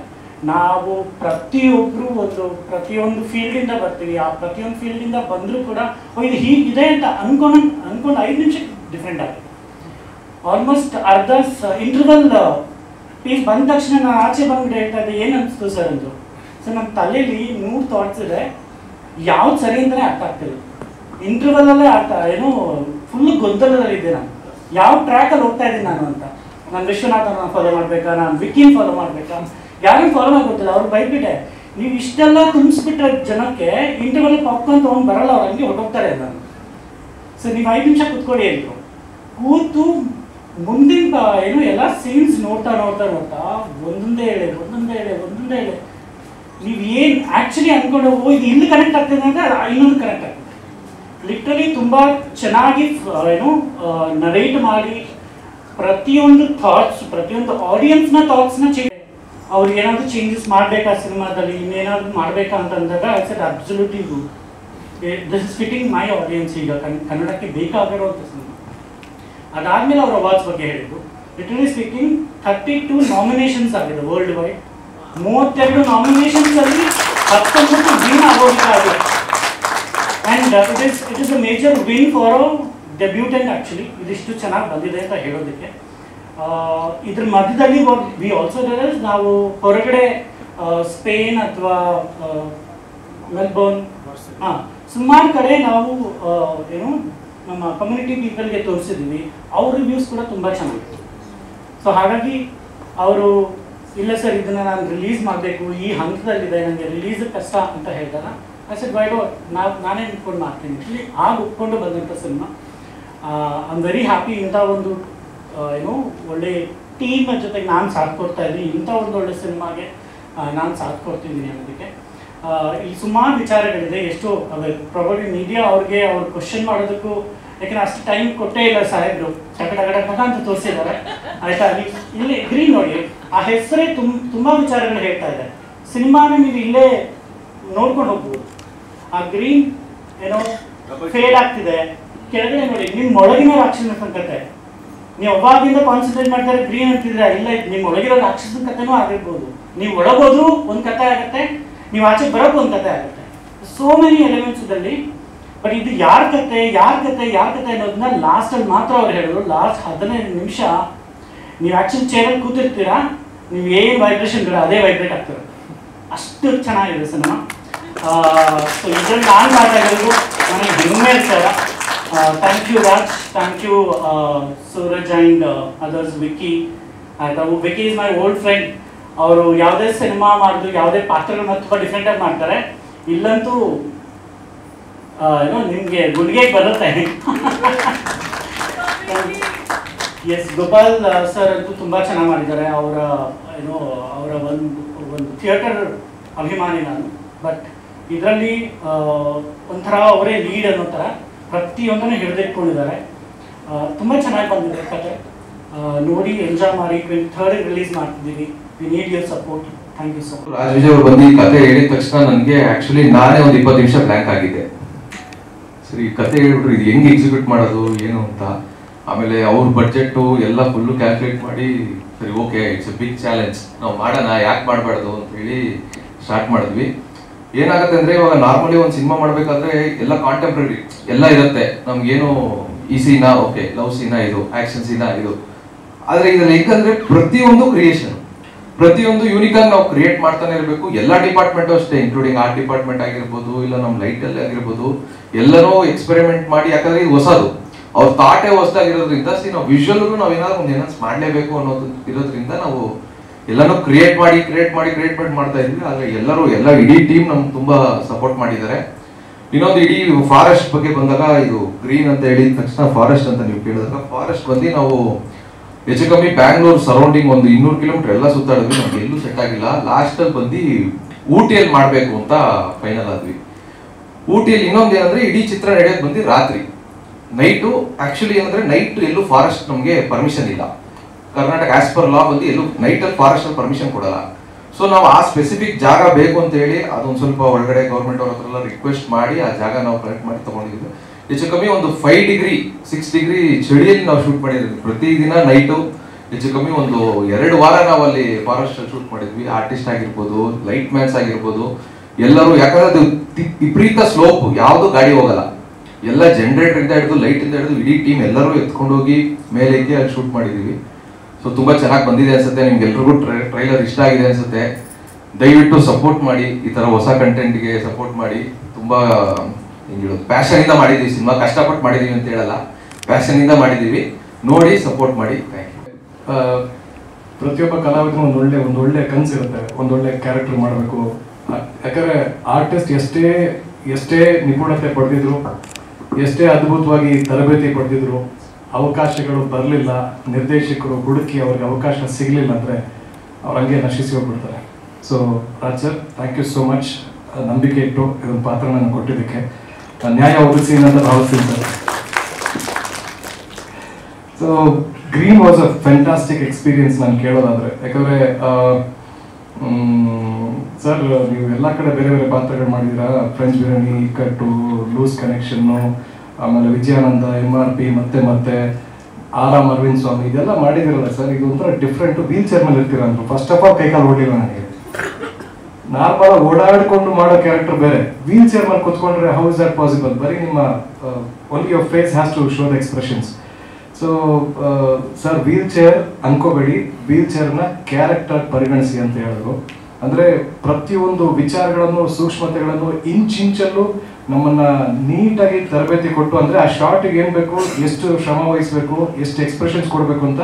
ನಾವು ಪ್ರತಿಯೊಂದು ಫೀಲ್ಡಿಂದ ಬರ್ತೀವಿ. ಆ ಪ್ರತಿಯೊಂದು ಫೀಲ್ಡಿಂದ ಬಂದರೂ ಕೂಡ ಇದು ಹೀಗಿದೆ ಅಂತ ಅನ್ಕೊಂಡು 5 ನಿಮಿಷಕ್ಕೆ ಡಿಫ್ರೆಂಟ್ ಆಗಿದೆ. ಆಲ್ಮೋಸ್ಟ್ ಅರ್ಧ ಇಂಟರ್ವಲ್ ಪೀಸ್ ಬಂದ ತಕ್ಷಣ ನಾನು ಆಚೆ ಬಂದ್ಬಿಟ್ಟು ಹೇಳ್ತಾ ಇದ್ದೆ, ಏನು ಅನಿಸ್ತು ಸರ್ ಅಂದರು. ಸೊ ನಮ್ಮ ತಲೆಯಲ್ಲಿ 3 ಥಾಟ್ಸ್ ಇದೆ, ಯಾವ್ದು ಸರಿ ಅಂತಲೇ ಅರ್ಥ ಆಗ್ತಿಲ್ಲ. ಇಂಟರ್ವಲ್ಲೇ ಫುಲ್ಲು ಗೊಂದಲದಲ್ಲಿದ್ದೆ ನಾನು, ಯಾವ ಟ್ರ್ಯಾಕಲ್ಲಿ ಹೋಗ್ತಾ ಇದ್ದೀನಿ ನಾನು ಅಂತ. ನಾನು ವಿಶ್ವನಾಥನ ಫಾಲೋ ಮಾಡಬೇಕಾ, ನಾನು ವಿಕಿನ್ ಫಾಲೋ ಮಾಡಬೇಕಾ, ಯಾರಿಗೂ ಫಾಲೋ ಆಗಿ ಗೊತ್ತಿಲ್ಲ. ಅವ್ರು ಬೈದ್ಬಿಟ್ಟೆ, ನೀವು ಇಷ್ಟೆಲ್ಲ ತುಂಬಿಸ್ಬಿಟ್ರೆ ಜನಕ್ಕೆ ಇಂಟರ್ವಲ್ ಪಾಪ್ಕಾರ್ನ್ ತೊಗೊಂಡು ಬರಲ್ಲ, ಅವ್ರು ಹಂಗೆ ಹೊರಟೋಗ್ತಾರೆ ನಾನು. ಸೊ ನೀವು 5 ನಿಮಿಷ ಕೂತ್ಕೊಳ್ಳಿ ಅಂದರು. ಕೂತು ಮುಂದಿನ ಎಲ್ಲ ಸೀನ್ಸ್ ನೋಡ್ತಾ ಒಂದೊಂದೇ ಹೇಳೆ ನೀವು ಏನು ಆ್ಯಕ್ಚುಲಿ ಅಂದ್ಕೊಂಡು ಇದು ಇಲ್ಲಿ ಕನೆಕ್ಟ್ ಆಗ್ತದೆ ಅಂದರೆ ಇನ್ನೊಂದು ಕನೆಕ್ಟ್ ಆಗ್ತದೆ. ಲಿಟ್ರಲಿ ತುಂಬ ಚೆನ್ನಾಗಿ ನರೇಟ್ ಮಾಡಿ ಪ್ರತಿಯೊಂದು ಥಾಟ್ಸ್, ಪ್ರತಿಯೊಂದು ಆಡಿಯನ್ಸ್ನ ಥಾಟ್ಸ್ನ ಅವ್ರು ಏನಾದರೂ ಚೇಂಜಸ್ ಮಾಡಬೇಕಾ ಸಿನಿಮಾದಲ್ಲಿ, ಇನ್ನೇನಾದರೂ ಮಾಡಬೇಕಾ ಅಂತಂದಾಗ I said absolutely good, this is fitting my audience. ಈಗ ಕನ್ನಡಕ್ಕೆ ಬೇಕಾಗಿರೋಂಥ ಸಿನಿಮಾ. ಅದಾದಮೇಲೆ ಅವ್ರ ಅವಾರ್ಡ್ಸ್ ಬಗ್ಗೆ ಹೇಳಿದ್ರು. ಲಿಟರಲಿ ಸ್ಪೀಕಿಂಗ್ 32 ನಾಮಿನೇಷನ್ಸ್ ಆಗಿದೆ ವರ್ಲ್ಡ್ ವೈಡ್. 32 ನಾಮಿನೇಷನ್ಸಲ್ಲಿ 19 ವಿನ್ ಆಗೋದಿಲ್ಲ. And it is a major win for debutant actually. ಇದಿಷ್ಟು ಚೆನ್ನಾಗಿ ಬಂದಿದೆ ಅಂತ ಹೇಳೋದಕ್ಕೆ. ಇದ್ರ ಮಧ್ಯದಲ್ಲಿ ವಿ ಆಲ್ಸೋ ಡಸ್ ನಾವು ಹೊರಗಡೆ ಸ್ಪೇನ್ ಅಥವಾ ಮೆಲ್ಬೋರ್ನ್ ಸುಮಾರು ಕಡೆ ನಾವು ನಮ್ಮ ಕಮ್ಯುನಿಟಿ ಪೀಪಲ್ಗೆ ತೋರಿಸಿದ್ವಿ. ಅವ್ರ ರಿವ್ಯೂಸ್ ಕೂಡ ತುಂಬ ಚೆನ್ನಾಗಿತ್ತು. ಸೊ ಹಾಗಾಗಿ ಅವರು ಇಲ್ಲ ಸರ್ ಇದನ್ನು ನಾನು ರಿಲೀಸ್ ಮಾಡಬೇಕು, ಈ ಹಂತದಲ್ಲಿದೆ, ನನಗೆ ರಿಲೀಸ್ ಕಷ್ಟ ಅಂತ ಹೇಳಿದಾಗ ಐ ಸೆಡ್ ವೈ ಡೋಂಟ್, ನಾನೇ ನಿಂತ್ಕೊಂಡು ಮಾಡ್ತೀನಿ. ಇಲ್ಲಿ ಒಪ್ಕೊಂಡು ಬಂದಂಥ cinema. I am very happy. ಇಂಥ ಒಂದು ಒಳ್ಳೆ ಟೀಮ್ ಜೊತೆಗೆ ನಾನು ಸಾಥ್ ಕೊಡ್ತಾ ಇದ್ದೀನಿ. ಇಂಥ ಒಂದು ಒಳ್ಳೆ ಸಿನಿಮಾಗೆ ನಾನು ಸಾಥ್ ಕೊಡ್ತಿದ್ದೀನಿ ಅನ್ನೋದಕ್ಕೆ. ಇಲ್ಲಿ ಸುಮಾರು ವಿಚಾರಗಳಿದೆ. ಎಷ್ಟೋ ಪ್ರಾಬಬ್ಲಿ ಮೀಡಿಯಾ ಅವ್ರಿಗೆ ಅವ್ರು ಕ್ವಶನ್ ಮಾಡೋದಕ್ಕೂ, ಯಾಕಂದ್ರೆ ಅಷ್ಟು ಟೈಮ್ ಕೊಟ್ಟೇ ಇಲ್ಲ ಸಾಹೇಬ್ರು, ಟಕ ಅಂತ ತೋರಿಸಿದ್ದಾರೆ ಆಯ್ತಾ. ಇಲ್ಲಿ ಗ್ರೀನ್ ನೋಡಿ, ಆ ಹೆಸರೇ ತುಂಬ ವಿಚಾರಗಳು ಹೇಳ್ತಾ ಇದೆ. ಸಿನಿಮಾನ ನೀವು ಇಲ್ಲೇ ನೋಡ್ಕೊಂಡು ಹೋಗ್ಬೋದು. ಆ ಗ್ರೀನ್ ಫೇಡ್ ಆಗ್ತಿದೆ. ಕೆಳಗಡೆ ನೋಡಿ, ನಿಮ್ಮ ಒಳಗಿನ ರಾಕ್ಷಸನ ಕತೆ. ನೀವು ಒಬ್ಬಾಗಿಂದ ಕಾನ್ಸಂಟ್ರೇಟ್ ಮಾಡ್ತಾರೆ ಗ್ರೀನ್ ಅಂತಿದ್ರೆ, ಇಲ್ಲ ನಿಮ್ಮ ಒಳಗಿರೋ ರಾಕ್ಷಸನ ಕಥೆನೂ ಆಗಿರ್ಬೋದು. ನೀವು ಒಳಗೋದ್ರೂ ಒಂದು ಕತೆ ಆಗುತ್ತೆ, ನೀವು ಆಚೆ ಬರೋಕ್ಕೂ ಒಂದು ಕತೆ ಆಗುತ್ತೆ. ಸೋ ಮೆನಿ ಎಲಿಮೆಂಟ್ಸ್ ಇದರಲ್ಲಿ. ಬಟ್ ಇದು ಯಾರ ಕತೆ ಅನ್ನೋದನ್ನ ಲಾಸ್ಟಲ್ಲಿ ಮಾತ್ರ ಅವ್ರು ಹೇಳಿದ್ರು. ಲಾಸ್ಟ್ 15 ನಿಮಿಷ ನೀವು ಆ್ಯಕ್ಚುಲಿ ಚೇರಲ್ಲಿ ಕೂತಿರ್ತೀರಾ, ನೀವು ಏನು ವೈಬ್ರೇಷನ್ ಬೇಡ ಅದೇ ವೈಬ್ರೇಟ್ ಆಗ್ತದೆ, ಅಷ್ಟು ಚೆನ್ನಾಗಿದೆ ಸಿನಿಮಾ. ಸೊ ಇದರಲ್ಲಿ ನಾನು ಮಾತಾಡೋದು ನನಗೆ ಹೆಮ್ಮೆ sir. Thank you Raj, thank you Suraj and others, Vicky ಆಯಿತಾ. Vicky is my old friend. ಅವರು ಯಾವುದೇ ಸಿನಿಮಾ ಮಾಡಿದ್ರು, ಯಾವುದೇ ಪಾತ್ರಗಳನ್ನ ತುಂಬ ಡಿಫ್ರೆಂಟಾಗಿ ಮಾಡ್ತಾರೆ. ಇಲ್ಲಂತೂ ಏನೋ ನಿಮಗೆ ಗುಂಡಿಗೆ ಬರುತ್ತೆ. ಎಸ್, ಗೋಪಾಲ್ ಸರ್ ಅಂತೂ ತುಂಬ ಚೆನ್ನಾಗಿ ಮಾಡಿದ್ದಾರೆ. ಅವರ ಒಂದು ಥಿಯೇಟರ್ ಅಭಿಮಾನಿ ನಾನು. ಬಟ್ ಇದರಲ್ಲಿ ಒಂಥರ ಅವರೇ ಲೀಡ್ ಅನ್ನೋ ಥರ ಪ್ರತಿಯೊಂದನ್ನು ಹಿಡಿದಿಟ್ಕೊಂಡಿದ್ದಾರೆ. ತುಂಬ ಚೆನ್ನಾಗಿ ಬಂದಿದೆ ಕತೆ. ನೋಡಿ ಎಂಜಾಯ್ ಮಾಡಿ. 23rd ರಿಲೀಸ್ ಮಾಡ್ತಿದ್ದೀವಿ. We need your support. Thank you so much. Raj Vijay ಅವರು ಬಂದು ಈ ಕತೆ ಹೇಳಿದ ತಕ್ಷಣ ನನಗೆ ಆಕ್ಚುಲಿ ನಾನೇ ಒಂದು 20 ನಿಮಿಷ ಬ್ಲ್ಯಾಂಕ್ ಆಗಿದ್ದೆ. ಸರಿ, ಕತೆ ಹೇಳ್ಬಿಟ್ರು ಇದು ಹೆಂಗೆ ಎಕ್ಸಿಕ್ಯೂಟ್ ಮಾಡೋದು ಏನು ಅಂತ. ಆಮೇಲೆ ಅವ್ರ ಬಡ್ಜೆಟ್ಟು ಎಲ್ಲ ಫುಲ್ಲು ಕ್ಯಾಲ್ಕುಲೇಟ್ ಮಾಡಿ ಸರಿ okay it's a big challenge, ನಾವು ಮಾಡೋಣ, ಯಾಕೆ ಮಾಡಬಾರ್ದು ಅಂತ ಹೇಳಿ ಸ್ಟಾರ್ಟ್ ಮಾಡಿದ್ವಿ. ಏನಾಗುತ್ತೆ ಅಂದರೆ ಇವಾಗ ನಾರ್ಮಲಿ ಒಂದು ಸಿನಿಮಾ ಮಾಡಬೇಕಾದ್ರೆ ಎಲ್ಲ ಕಾಂಟೆಂಪ್ರರಿ ಎಲ್ಲ ಇರುತ್ತೆ. ನಮ್ಗೇನು ಈ ಸೀನಾ ಓಕೆ, ಲವ್ ಸೀನಾ ಇದು, ಆ್ಯಕ್ಷನ್ ಸೀನಾ ಇದು. ಆದರೆ ಇದರಲ್ಲಿ ಹೆಂಗಂದರೆ ಪ್ರತಿಯೊಂದು ಕ್ರಿಯೇಷನ್, ಪ್ರತಿಯೊಂದು ಯೂನಿಕಾಗಿ ನಾವು ಕ್ರಿಯೇಟ್ ಮಾಡ್ತಾನೆ ಇರಬೇಕು. ಎಲ್ಲ ಡಿಪಾರ್ಟ್ಮೆಂಟು ಅಷ್ಟೇ, ಇನ್ಕ್ಲೂಡಿಂಗ್ ಆರ್ಟ್ ಡಿಪಾರ್ಟ್ಮೆಂಟ್ ಆಗಿರ್ಬೋದು, ಇಲ್ಲ ನಮ್ಮ ಲೈಟಲ್ಲಿ ಆಗಿರ್ಬೋದು, ಎಲ್ಲನೂ ಎಕ್ಸ್ಪೆರಿಮೆಂಟ್ ಮಾಡಿ. ಯಾಕಂದರೆ ಇದು ಹೊಸದು, ಅವ್ರ ಥಾಟೇ ಹೊಸದಾಗಿರೋದ್ರಿಂದ ನಾವು ವಿಜುವಲ್ಗೂ ನಾವು ಏನಾದ್ರು ಒಂದು ಏನಾದ್ರು ಮಾಡಲೇಬೇಕು ಅನ್ನೋದು ಇರೋದ್ರಿಂದ ನಾವು ಎಲ್ಲನೂ ಕ್ರಿಯೇಟ್ ಮಾಡಿ ಮಾಡ್ತಾ ಇದ್ವಿ. ಆದರೆ ಎಲ್ಲ ಇಡೀ ಟೀಮ್ ನಮ್ಗೆ ತುಂಬ ಸಪೋರ್ಟ್ ಮಾಡಿದ್ದಾರೆ. ಇನ್ನೊಂದು ಇಡೀ ಫಾರೆಸ್ಟ್ ಬಗ್ಗೆ ಬಂದಾಗ, ಇದು ಗ್ರೀನ್ ಅಂತ ಹೇಳಿದ ತಕ್ಷಣ ಫಾರೆಸ್ಟ್ ಅಂತ ನೀವು ಕೇಳಿದಾಗ, ಫಾರೆಸ್ಟ್ ಬಂದು ನಾವು ಹೆಚ್ಚು ಕಮ್ಮಿ ಬ್ಯಾಂಗ್ಳೂರ್ ಸರೌಂಡಿಂಗ್ ಒಂದು 200 ಕಿಲೋಮೀಟರ್ ಎಲ್ಲ ಸುತ್ತಾಡಿದ್ವಿ. ನಮ್ಗೆ ಎಲ್ಲೂ ಸೆಟ್ ಆಗಿಲ್ಲ. ಲಾಸ್ಟಲ್ಲಿ ಬಂದು ಊಟಿಯಲ್ಲಿ ಮಾಡಬೇಕು ಅಂತ ಫೈನಲ್ ಆದ್ವಿ. ಊಟಿಯಲ್ಲಿ ಇನ್ನೊಂದು ಏನಂದ್ರೆ ಇಡೀ ಚಿತ್ರ ನಡೆಯೋದು ಬಂದು ರಾತ್ರಿ, ನೈಟು. ಆಕ್ಚುಲಿ ಏನಂದ್ರೆ ನೈಟ್ ಎಲ್ಲೂ ಫಾರೆಸ್ಟ್ ನಮಗೆ ಪರ್ಮಿಷನ್ ಇಲ್ಲ. ಕರ್ನಾಟಕ ಆಸ್ ಪರ್ ಲಾ ಬಂದು ಎಲ್ಲೂ ನೈಟಲ್ಲಿ ಫಾರೆಸ್ಟ್ ಅಲ್ಲಿ ಪರ್ಮಿಷನ್ ಕೊಡಲ್ಲ. ಸೊ ನಾವು ಆ ಸ್ಪೆಸಿಫಿಕ್ ಜಾಗ ಬೇಕು ಅಂತ ಹೇಳಿ ಅದೊಂದು ಸ್ವಲ್ಪ ಒಳಗಡೆ ಗೌರ್ಮೆಂಟ್ ಅವ್ರ ಹತ್ರ ಎಲ್ಲ ರಿಕ್ವೆಸ್ಟ್ ಮಾಡಿ ಆ ಜಾಗ ನಾವು ಕಲೆಕ್ಟ್ ಮಾಡಿ ತಗೊಂಡಿದ್ವಿ. ಹೆಚ್ಚು ಕಮ್ಮಿ ಒಂದು 5 ಡಿಗ್ರಿ 6 ಡಿಗ್ರಿ ಚಳಿಯಲ್ಲಿ ನಾವು ಶೂಟ್ ಮಾಡಿದ್ವಿ. ಪ್ರತಿದಿನ ನೈಟು ಹೆಚ್ಚು ಕಮ್ಮಿ ಒಂದು 2 ವಾರ ನಾವು ಅಲ್ಲಿ ಫಾರೆಸ್ಟ್ ಅಲ್ಲಿ ಶೂಟ್ ಮಾಡಿದ್ವಿ. ಆರ್ಟಿಸ್ಟ್ ಆಗಿರ್ಬೋದು, ಲೈಟ್ ಮ್ಯಾನ್ಸ್ ಆಗಿರ್ಬೋದು, ಎಲ್ಲರೂ. ಯಾಕಂದ್ರೆ ಅದು ವಿಪರೀತ ಸ್ಲೋಪ್, ಯಾವುದು ಗಾಡಿ ಹೋಗಲ್ಲ. ಎಲ್ಲ ಜನರೇಟರ್ ಇಂದ ಹಿಡಿದು ಲೈಟ್ ಇಂದ ಹಿಡಿದು ಇಡೀ ಟೀಮ್ ಎಲ್ಲರೂ ಎತ್ಕೊಂಡೋಗಿ ಮೇಲೆ ಅಲ್ಲಿ ಶೂಟ್ ಮಾಡಿದೀವಿ. ಸೊ ತುಂಬಾ ಚೆನ್ನಾಗಿ ಬಂದಿದೆ ಅನ್ಸುತ್ತೆ. ನಿಮ್ಗೆಲ್ರಿಗೂ ಟ್ರೈಲರ್ ಇಷ್ಟ ಆಗಿದೆ ಅನ್ಸುತ್ತೆ. ದಯವಿಟ್ಟು ಸಪೋರ್ಟ್ ಮಾಡಿ, ಈ ತರ ಹೊಸ ಕಂಟೆಂಟ್ಗೆ ಸಪೋರ್ಟ್ ಮಾಡಿ. ತುಂಬಾ ಪ್ಯಾಷನ್ ಇಂದ ಮಾಡಿದೀವಿ ಸಿನಿಮಾ, ಕಷ್ಟಪಟ್ಟು ಮಾಡಿದೀವಿ ಅಂತ ಹೇಳಲ್ಲ, ಪ್ಯಾಷನ್ ಇಂದ ಮಾಡಿದೀವಿ. ನೋಡಿ ಸಪೋರ್ಟ್ ಮಾಡಿ. Thank you. ಪ್ರತಿಯೊಬ್ಬ ಕಲಾವಿದನು ಒಂದೊಳ್ಳೆ ಕನಸಿರುತ್ತೆ, ಒಂದೊಳ್ಳೆ ಕ್ಯಾರೆಕ್ಟರ್ ಮಾಡಬೇಕು. ಯಾಕಂದ್ರೆ ಆರ್ಟಿಸ್ಟ್ ಎಷ್ಟೇ ನಿಪುಣತೆ ಪಡೆದಿದ್ರು, ಎಷ್ಟೇ ಅದ್ಭುತವಾಗಿ ತರಬೇತಿ ಪಡೆದಿದ್ರು, ಅವಕಾಶಗಳು ಬರಲಿಲ್ಲ, ನಿರ್ದೇಶಕರು ಹುಡುಕಿ ಅವ್ರಿಗೆ ಅವಕಾಶ ಸಿಗಲಿಲ್ಲ ಅಂದರೆ ಅವ್ರು ಹಂಗೆ ನಶಿಸಿ ಹೋಗ್ಬಿಡ್ತಾರೆ. So Raj sir, thank you so much. ನಂಬಿಕೆ ಇಟ್ಟು ಇದೊಂದು ಪಾತ್ರ ನಾನು ಕೊಟ್ಟಿದ್ದಕ್ಕೆ ನ್ಯಾಯ ಒದಗಿಸಿ ಅಂತ ಭಾವಿಸ್ತೀನಿ sir. So green was a fantastic experience ನಾನು ಕೇಳೋದಾದ್ರೆ. ಯಾಕಂದರೆ ಸರ್ ನೀವು ಎಲ್ಲ ಕಡೆ ಬೇರೆ ಬೇರೆ ಪಾತ್ರಗಳು ಮಾಡಿದ್ದೀರಾ. ಫ್ರೆಂಚ್ ಬಿರಿಯಾನಿ, ಕಟ್ಟು, ಲೂಸ್ ಕನೆಕ್ಷನ್ನು, ಆಮೇಲೆ ವಿಜಯಾನಂದ, MRP, ಮತ್ತೆ ಆರಾಮ್ ಅರವಿಂದ್ ಸ್ವಾಮಿ, ಇದೆಲ್ಲ ಮಾಡಿದಿರಲ್ಲ ಸರ್. ಇದು ಒಂಥರ ಡಿಫ್ರೆಂಟ್. ವೀಲ್ ಚೇರ್ ಮೇಲೆ ಇರ್ತೀರ ಅಂತ ಫಸ್ಟ್ ಆಫ್ ಆಲ್ ಕೈಕಾಲು ಓಡಿಲ್ಲ ನನಗೆ. ನಾರ್ಮಲ್ ಓಡಾಡಿಕೊಂಡು ಮಾಡೋ ಕ್ಯಾರೆಕ್ಟರ್ ಬೇರೆ, ವೀಲ್ ಚೇರ್ ಮೇಲೆ ಕೂತ್ಕೊಂಡ್ರೆ ಹೌ ಇಸ್ ದಟ್ ಪಾಸಿಬಲ್? ಬರೀ ನಿಮ್ಮ only your face has to show the expressions. So sir, wheelchair ಅನ್ಕೋಬೇಡಿ, ವೀಲ್ ಚೇರ್ನ ಕ್ಯಾರೆಕ್ಟರ್ ಪರಿಗಣಿಸಿ ಅಂತ ಹೇಳಿದ್ರು. ಅಂದರೆ ಪ್ರತಿಯೊಂದು ವಿಚಾರಗಳನ್ನು, ಸೂಕ್ಷ್ಮತೆಗಳನ್ನು ಇಂಚಲ್ಲೂ ನಮ್ಮನ್ನ ನೀಟಾಗಿ ತರಬೇತಿ ಕೊಟ್ಟು, ಅಂದರೆ ಆ ಶಾರ್ಟಿಗೆ ಏನು ಬೇಕು, ಎಷ್ಟು ಶ್ರಮ ವಹಿಸಬೇಕು, ಎಷ್ಟು ಎಕ್ಸ್ಪ್ರೆಷನ್ಸ್ ಕೊಡಬೇಕು ಅಂತ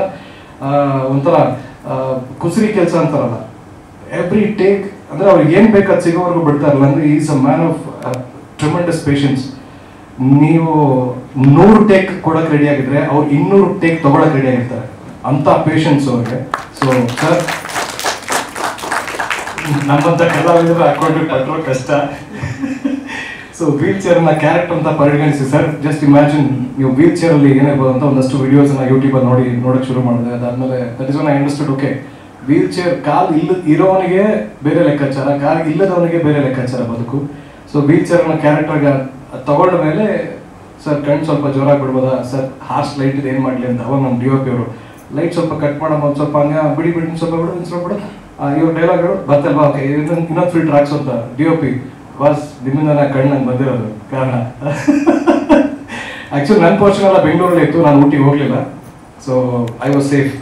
ಒಂಥರ ಕುಸರಿ ಕೆಲಸ ಅಂತಾರಲ್ಲ, ಎವ್ರಿ ಟೇಕ್ ಅಂದರೆ ಅವ್ರಿಗೆ ಏನು ಬೇಕು ಅದು ಸಿಗೋವರೆಗೂ ಬಿಡ್ತಾ ಇರಲ್ಲ. ಅಂದರೆ is a man of tremendous patience. ನೀವು 100 ಟೇಕ್ ಕೊಡೋಕೆ ರೆಡಿ ಆಗಿದ್ರೆ ಅವ್ರು 200 ಟೇಕ್ ತೊಗೊಳಕ್ಕೆ ರೆಡಿ ಆಗಿರ್ತಾರೆ, ಅಂಥ ಪೇಷನ್ಸ್ ಅವ್ರಿಗೆ. ಸೊ ಸರ್, ನಮ್ಮಂತ ಕಲಾವಿದರು ಹಾಕೊಂಡು ಪಟ್ಟರು ಕಷ್ಟ. ಸೊ ವೀಲ್ ಚೇರ್ನ ಕ್ಯಾರೆಕ್ಟರ್ ಅಂತ ಪರಿಗಣಿಸಿ ಸರ್. ಜಸ್ಟ್ ಇಮ್ಯಾಜಿನ್, ನೀವು ವೀಲ್ ಚೇರಲ್ಲಿ ಏನಿರ್ಬೋದು ಅಂತ ಒಂದಷ್ಟು ವಿಡಿಯೋಸ್ನ ಯೂಟ್ಯೂಬಲ್ಲಿ ನೋಡೋಕೆ ಶುರು ಮಾಡಿದೆ. ಅದಾದ್ಮೇಲೆ that is one I understood. Okay, wheelchair ಕಾಲು ಇರೋವನಿಗೆ ಬೇರೆ ಲೆಕ್ಕಾಚಾರ, ಕಾಲು ಇಲ್ಲದವನಿಗೆ ಬೇರೆ ಲೆಕ್ಕಾಚಾರ ಬದುಕು. ಸೊ ವೀಲ್ ಚೇರ್ನ ಕ್ಯಾರೆಕ್ಟರ್ಗೆ ತಗೊಂಡ ಮೇಲೆ ಸರ್ ಕಣ್ಣು ಸ್ವಲ್ಪ ಜೋರಾಗಿ ಬಿಡ್ಬೋದಾ ಸರ್, ಹಾರ್ಸ್ ಲೈಟ್ ಇದು ಏನು ಮಾಡಲಿ ಅಂತ. ಅವಾಗ ನಮ್ಮ DOP ಅವರು ಲೈಟ್ ಸ್ವಲ್ಪ ಕಟ್ ಮಾಡೋಣ, ಒಂದು ಸ್ವಲ್ಪ ಹಂಗೆ ಬಿಡಿ ಸ್ವಲ್ಪ ಬಿಡು ಇವ್ರ ಡೈಲಾಗ್ಗಳು ಬರ್ತಲ್ವಾ, ಓಕೆ ಇನ್ನೊಂದು ಫಿಲ್ಟರ್ ಹಾಕ್ಸೋ ಅಂತ. DOP ಬಾಸ್, ನಿಮ್ಮಿಂದ ನಾ ಕಣ್ಣು ನಂಗೆ ಬಂದಿರೋದು ಕಾರಣ. ಆ್ಯಕ್ಚುಲಿ ನನ್ನ ಪೋರ್ಷನ್ ಎಲ್ಲ ಬೆಂಗಳೂರಲ್ಲಿ ಇತ್ತು, ನಾನು ಊಟಿಗೆ ಹೋಗಲಿಲ್ಲ. So I was safe.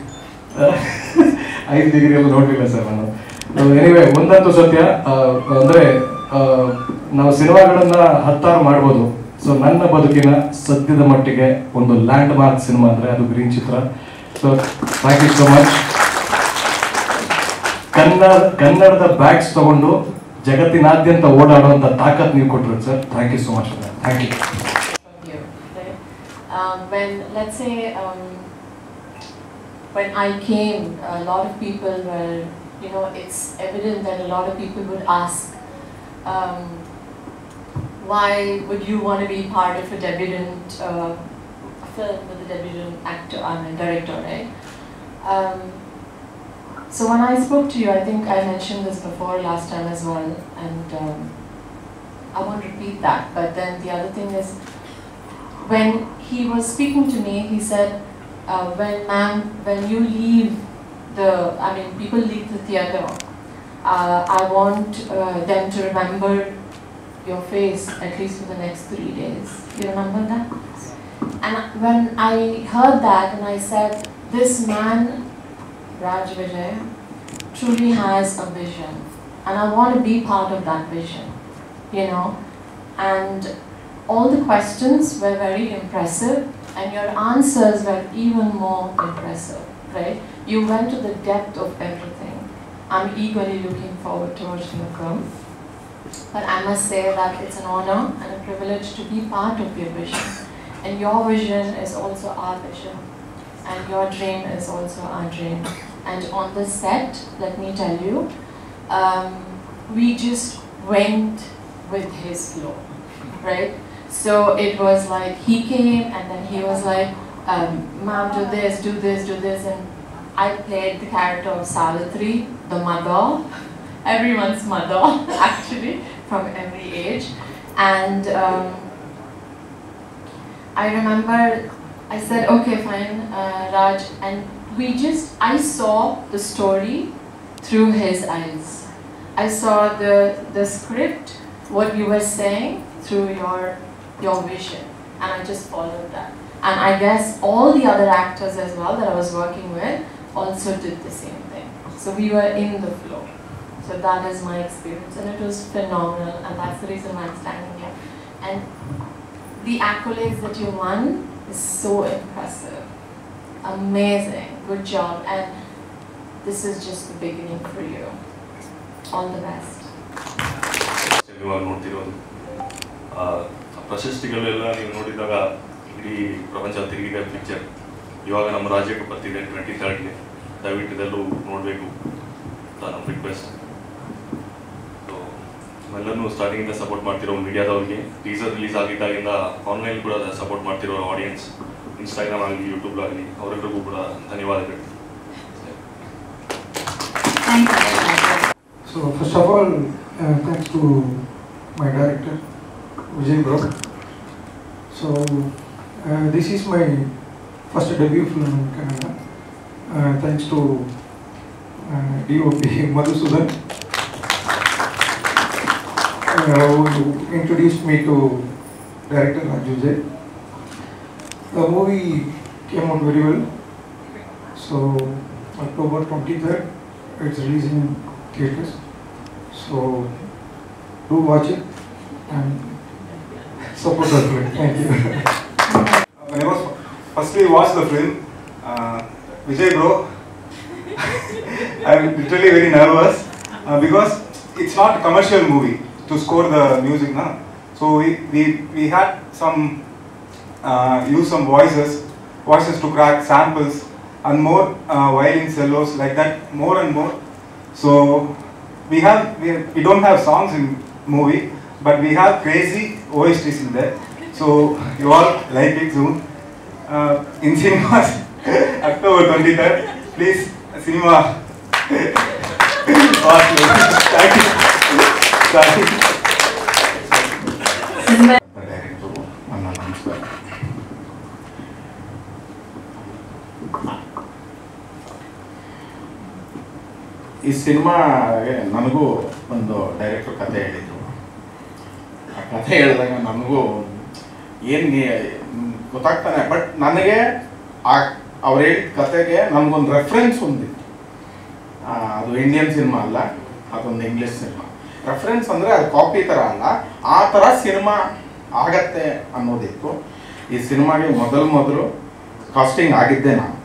5 degree ಎಲ್ಲ ನೋಡಲಿಲ್ಲ ಸರ್ ನಾನು. ಎನಿವೆ ಒಂದಂತೂ ಸತ್ಯ, ಅಂದರೆ ನಾವು ಸಿನಿಮಾಗಳನ್ನ 10 ಮಾಡ್ಬೋದು. ಸೊ ನನ್ನ ಬದುಕಿನ ಸದ್ಯದ ಮಟ್ಟಿಗೆ ಒಂದು ಲ್ಯಾಂಡ್ ಮಾರ್ಕ್ ಸಿನಿಮಾ ಅಂದರೆ ಅದು ಗ್ರೀನ್ ಚಿತ್ರ. So thank you so much. ಕನ್ನಡದ ಬ್ಯಾಗ್ಸ್ ತಗೊಂಡು ಜಗತ್ತಿನಾದ್ಯಂತ ಓಡಾಡುವಂಥ ತಾಕತ್ ನೀವು ಕೊಟ್ಟರು ಸರ್. Thank you so much. Thank you. When, let's say, when I came, a lot of people were, you know, it's evident that a lot of people would ask, why would you want to be part of a debutant film with a debutant actor, director, right? So when I spoke to you, I think I mentioned this before last time as well, and I won't repeat that, but then the other thing is, when he was speaking to me, he said, when you leave people leave the theatre, I want them to remember your face at least for the next 3 days. You remember that? And when I heard that, and I said, this man, Raj Vijay, truly has a vision, and I want to be part of that vision, you know. And all the questions were very impressive, and your answers were even more impressive, right? You went to the depth of everything. I'm eagerly looking forward to watching the film. But I must say that it's an honor and a privilege to be part of your vision. And your vision is also our vision. And your dream is also our dream. And on this set, let me tell you, we just went with his flow, right? So it was like he came and then he was like, ma'am, do this, and I played the character of Savitri, the mother, everyone's mother actually, from every age. And I remember I said, okay fine, Raj, and I saw the story through his eyes. I saw the script, what you were saying, through your vision, and I just followed that. And I guess all the other actors as well that I was working with also did the same thing. So we were in the flow. So that is my experience, and it was phenomenal, and that's the reason why I'm standing here. And the accolades that you won is so impressive. Amazing, good job, and this is just the beginning for you. All the best. ಪ್ರಶಸ್ತಿಗಳೆಲ್ಲ ನೀವು ನೋಡಿದಾಗ ಇಡೀ ಪ್ರಪಂಚ ತಿರುಗಿದೆ picture. ಇವಾಗ ನಮ್ಮ ರಾಜ್ಯಕ್ಕೆ ಬರ್ತಿದೆ 23rd ದಯವಿಟ್ಟು ಇದೆಲ್ಲೂ ನೋಡಬೇಕು ಅಂತ ನಮ್ಮ ರಿಕ್ವೆಸ್ಟ್. ಸೊ ಎಲ್ಲರೂ ಸ್ಟಾರ್ಟಿಂಗಿಂದ ಸಪೋರ್ಟ್ ಮಾಡ್ತಿರೋ ಮೀಡಿಯಾದವ್ರಿಗೆ, ಟೀಸರ್ ರಿಲೀಸ್ ಆಗಿದ್ದಾಗಿಂದ ಆನ್ಲೈನ್ ಕೂಡ ಸಪೋರ್ಟ್ ಮಾಡ್ತಿರೋ ಆಡಿಯನ್ಸ್, ಇನ್ಸ್ಟಾಗ್ರಾಮ್ ಆಗಲಿ ಯೂಟ್ಯೂಬ್ ಆಗಲಿ, ಅವರೆಲ್ಲರಿಗೂ ಕೂಡ ಧನ್ಯವಾದಗಳು. So first of all, thanks to my director Vijay bro. So this is my first debut film in Kannada. Thanks to DOP Madhusudan, who introduced me to director Raj Vijay. The movie came out very well. So October 23rd, it's releasing in theaters. So do watch it and support the film. Thank you. When I was firstly watched the film, Vijay bro, I'm literally very nervous because it's not a commercial movie to score the music now. So we had some use some voices to crack samples and more violin cellos like that, more and more. So we don't have songs in movie, but we have crazy OSTs in there. So you all like it soon. In cinemas, October 23rd. Please, cinema. Thank you. ಈ ಸಿನಿಮಾಗೆ ನನಗೂ ಒಂದು director ಕತೆ ಹೇಳಿದರು. ಆ ಕತೆ ಹೇಳಿದಾಗ ನನಗೂ ಏನು ಗೊತ್ತಾಗ್ತಾನೆ, ಬಟ್ ನನಗೆ ಆ ಅವ್ರು ಹೇಳಿದ ಕತೆಗೆ ನನಗೊಂದು ರೆಫರೆನ್ಸ್ ಹೊಂದಿತ್ತು. ಅದು ಇಂಡಿಯನ್ ಸಿನಿಮಾ ಅಲ್ಲ, ಅದೊಂದು ಇಂಗ್ಲೀಷ್ ಸಿನಿಮಾ. ರೆಫರೆನ್ಸ್ ಅಂದರೆ ಅದು ಕಾಪಿ ಥರ ಅಲ್ಲ, ಆ ಥರ ಸಿನಿಮಾ ಆಗತ್ತೆ ಅನ್ನೋದಿತ್ತು. ಈ ಸಿನಿಮಾಗೆ ಮೊದಲು ಕಾಸ್ಟಿಂಗ್ ಆಗಿದ್ದೆ ನಾನು.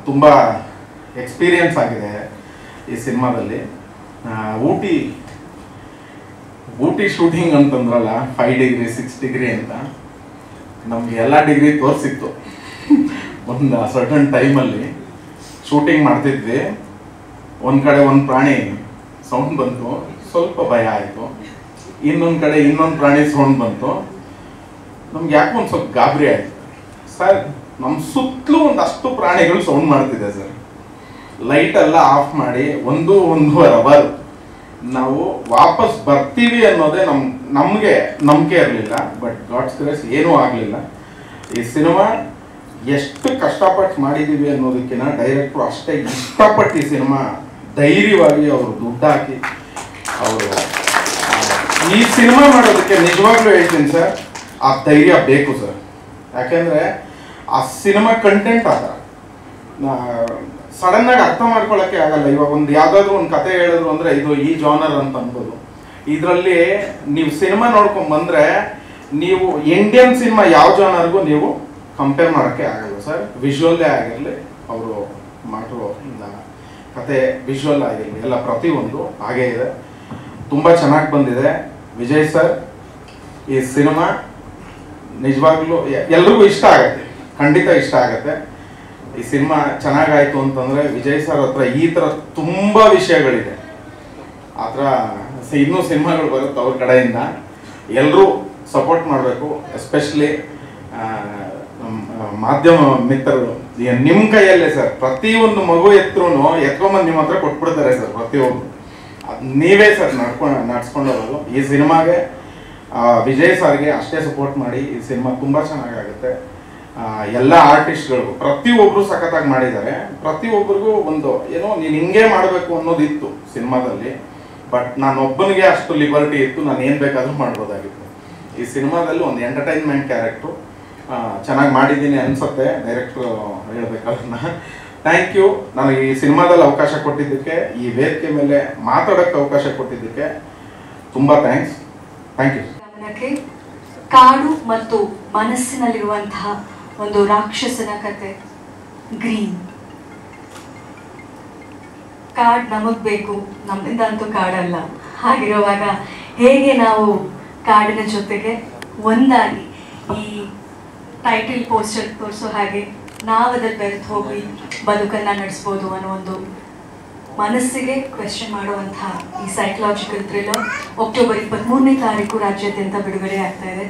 ತುಂಬ ಎಕ್ಸ್ಪೀರಿಯನ್ಸ್ ಆಗಿದೆ ಈ ಸಿನಿಮಾದಲ್ಲಿ. ಊಟಿ ಶೂಟಿಂಗ್ ಅಂತಂದ್ರಲ್ಲ, 5 ಡಿಗ್ರಿ 6 ಡಿಗ್ರಿ ಅಂತ, ನಮಗೆ ಎಲ್ಲ ಡಿಗ್ರಿ ತೋರಿಸಿತ್ತು. ಒಂದು ಸರ್ಟನ್ ಟೈಮಲ್ಲಿ ಶೂಟಿಂಗ್ ಮಾಡ್ತಿದ್ವಿ, ಒಂದು ಕಡೆ ಒಂದು ಪ್ರಾಣಿ ಸೌಂಡ್ ಬಂತು, ಸ್ವಲ್ಪ ಭಯ ಆಯಿತು. ಇನ್ನೊಂದು ಕಡೆ ಇನ್ನೊಂದು ಪ್ರಾಣಿ ಸೌಂಡ್ ಬಂತು, ನಮ್ಗೆ ಯಾಕೆ ಒಂದು ಸ್ವಲ್ಪ ಗಾಬರಿ ಆಯಿತು. ಸರ್, ನಮ್ಮ ಸುತ್ತಲೂ ಒಂದಷ್ಟು ಪ್ರಾಣಿಗಳು ಸೌಂಡ್ ಮಾಡ್ತಿದೆ ಸರ್. ಲೈಟೆಲ್ಲ ಆಫ್ ಮಾಡಿ 1-1.5 ಅವರ್ ನಾವು ವಾಪಸ್ ಬರ್ತೀವಿ ಅನ್ನೋದೇ ನಮಗೆ ನಂಬಿಕೆ ಇರಲಿಲ್ಲ. ಬಟ್ ಗಾಡ್ಸ್ ಗ್ರೇಸ್ ಏನೂ ಆಗಲಿಲ್ಲ. ಈ ಸಿನಿಮಾ ಎಷ್ಟು ಕಷ್ಟಪಟ್ಟು ಮಾಡಿದ್ದೀವಿ ಅನ್ನೋದಕ್ಕಿಂತ ಡೈರೆಕ್ಟ್ರು ಅಷ್ಟೇ ಇಷ್ಟಪಟ್ಟು ಈ ಸಿನಿಮಾ ಧೈರ್ಯವಾಗಿ ಅವರು ದುಡ್ಡು ಹಾಕಿ ಅವರು ಈ ಸಿನಿಮಾ ಮಾಡೋದಕ್ಕೆ ನಿಜವಾಗ್ಲೂ ಹೇಳ್ತೀನಿ ಸರ್, ಆ ಧೈರ್ಯ ಬೇಕು ಸರ್. ಯಾಕೆಂದರೆ ಆ ಸಿನಿಮಾ ಕಂಟೆಂಟ್ ಆದ ಸಡನ್ನಾಗಿ ಅರ್ಥ ಮಾಡ್ಕೊಳ್ಳೋಕ್ಕೆ ಆಗಲ್ಲ. ಇವಾಗ ಯಾವುದಾದ್ರೂ ಒಂದು ಕತೆ ಹೇಳಿದ್ರು ಅಂದರೆ ಇದು ಈ ಜಾನರ್ ಅಂತ ಅನ್ಬೋದು. ಇದರಲ್ಲಿ ನೀವು ಸಿನಿಮಾ ನೋಡ್ಕೊಂಡು ಬಂದರೆ ನೀವು ಇಂಡಿಯನ್ ಸಿನಿಮಾ ಯಾವ ಜಾನರ್ಗೂ ನೀವು ಕಂಪೇರ್ ಮಾಡೋಕ್ಕೆ ಆಗಲ್ಲ ಸರ್. ವಿಜುವಲ್ಲೇ ಆಗಿರಲಿ, ಅವರು ಮಾಡಿರೋ ಕತೆ ವಿಜುವಲ್ ಆಗಿರಲಿ, ಎಲ್ಲ ಪ್ರತಿಯೊಂದು ಹಾಗೇ ಇದೆ. ತುಂಬ ಚೆನ್ನಾಗಿ ಬಂದಿದೆ. ವಿಜಯ್ ಸರ್, ಈ ಸಿನಿಮಾ ನಿಜವಾಗ್ಲೂ ಎಲ್ರಿಗೂ ಇಷ್ಟ ಆಗುತ್ತೆ, ಖಂಡಿತ ಇಷ್ಟ ಆಗುತ್ತೆ. ಈ ಸಿನಿಮಾ ಚೆನ್ನಾಗಾಯ್ತು ಅಂತಂದರೆ ವಿಜಯ್ ಸರ್ ಹತ್ರ ಈ ಥರ ತುಂಬ ವಿಷಯಗಳಿದೆ. ಆ ಥರ ಇನ್ನೂ ಸಿನಿಮಾಗಳು ಬರುತ್ತೆ ಅವ್ರ ಕಡೆಯಿಂದ. ಎಲ್ಲರೂ ಸಪೋರ್ಟ್ ಮಾಡಬೇಕು. ಎಸ್ಪೆಷಲಿ ಮಾಧ್ಯಮ ಮಿತ್ರರು, ನಿಮ್ಮ ಕೈಯಲ್ಲೇ ಸರ್. ಪ್ರತಿಯೊಂದು ಮಗು ಎತ್ಕೊಂಬಂದು ನಿಮ್ಮ ಹತ್ರ ಕೊಟ್ಬಿಡ್ತಾರೆ ಸರ್ ಪ್ರತಿಯೊಂದು. ನೀವೇ ಸರ್ ನಡ್ಸ್ಕೊಂಡೋಗೋದು. ಈ ಸಿನಿಮಾಗೆ ವಿಜಯ್ ಸರ್ಗೆ ಅಷ್ಟೇ ಸಪೋರ್ಟ್ ಮಾಡಿ. ಈ ಸಿನಿಮಾ ತುಂಬ ಚೆನ್ನಾಗಾಗುತ್ತೆ. ಎಲ್ಲ ಆರ್ಟಿಸ್ಟ್ಗಳು ಪ್ರತಿಯೊಬ್ಬರು ಸಖತ್ತಾಗಿ ಮಾಡಿದ್ದಾರೆ. ಪ್ರತಿಯೊಬ್ಬರಿಗೂ ಒಂದು ಏನೋ ನೀನು ಹಿಂಗೆ ಮಾಡಬೇಕು ಅನ್ನೋದಿತ್ತು ಸಿನಿಮಾದಲ್ಲಿ. ಬಟ್ ನಾನೊಬ್ಬನಿಗೆ ಅಷ್ಟು ಲಿಬರ್ಟಿ ಇತ್ತು, ನಾನು ಏನು ಬೇಕಾದರೂ ಮಾಡ್ಬೋದಾಗಿತ್ತು. ಈ ಸಿನಿಮಾದಲ್ಲಿ ಒಂದು ಎಂಟರ್ಟೈನ್ಮೆಂಟ್ ಕ್ಯಾರೆಕ್ಟ್ರು ಚೆನ್ನಾಗಿ ಮಾಡಿದ್ದೀನಿ ಅನಿಸುತ್ತೆ. ಡೈರೆಕ್ಟ್ರು ಹೇಳ್ಬೇಕಲ್ಲ. Thank you. ನನಗೆ ಈ ಸಿನಿಮಾದಲ್ಲಿ ಅವಕಾಶ ಕೊಟ್ಟಿದ್ದಕ್ಕೆ, ಈ ವೇದಿಕೆ ಮೇಲೆ ಮಾತಾಡೋಕ್ಕೆ ಅವಕಾಶ ಕೊಟ್ಟಿದ್ದಕ್ಕೆ ತುಂಬ ಥ್ಯಾಂಕ್ಸ್. Thank you. ಕಾಡು ಮತ್ತು ಮನಸ್ಸಿನಲ್ಲಿರುವಂತಹ ಒಂದು ರಾಕ್ಷಸನ ಕತೆ ಗ್ರೀನ್. ಕಾಡ್ ನಮಗ್ ಬೇಕು, ನಮ್ಮಿಂದ ಅಂತೂ ಕಾಡಲ್ಲ. ಹಾಗಿರುವಾಗ ಹೇಗೆ ನಾವು ಕಾಡಿನ ಜೊತೆಗೆ ಒಂದಾಗಿ ಈ ಟೈಟಲ್ ಪೋಸ್ಟರ್ ತೋರಿಸೋ ಹಾಗೆ ನಾವದಲ್ಲಿ ಬೆರೆತು ಹೋಗಿ ಬದುಕನ್ನು ನಡೆಸ್ಬೋದು ಅನ್ನೋ ಒಂದು ಮನಸ್ಸಿಗೆ ಕ್ವೆಶ್ಚನ್ ಮಾಡುವಂತಹ ಈ ಸೈಕಲಾಜಿಕಲ್ ಥ್ರಿಲ್ಲರ್ ಅಕ್ಟೋಬರ್ 23ನೇ ತಾರೀಕು ರಾಜ್ಯಾದ್ಯಂತ ಬಿಡುಗಡೆ ಆಗ್ತಾ ಇದೆ.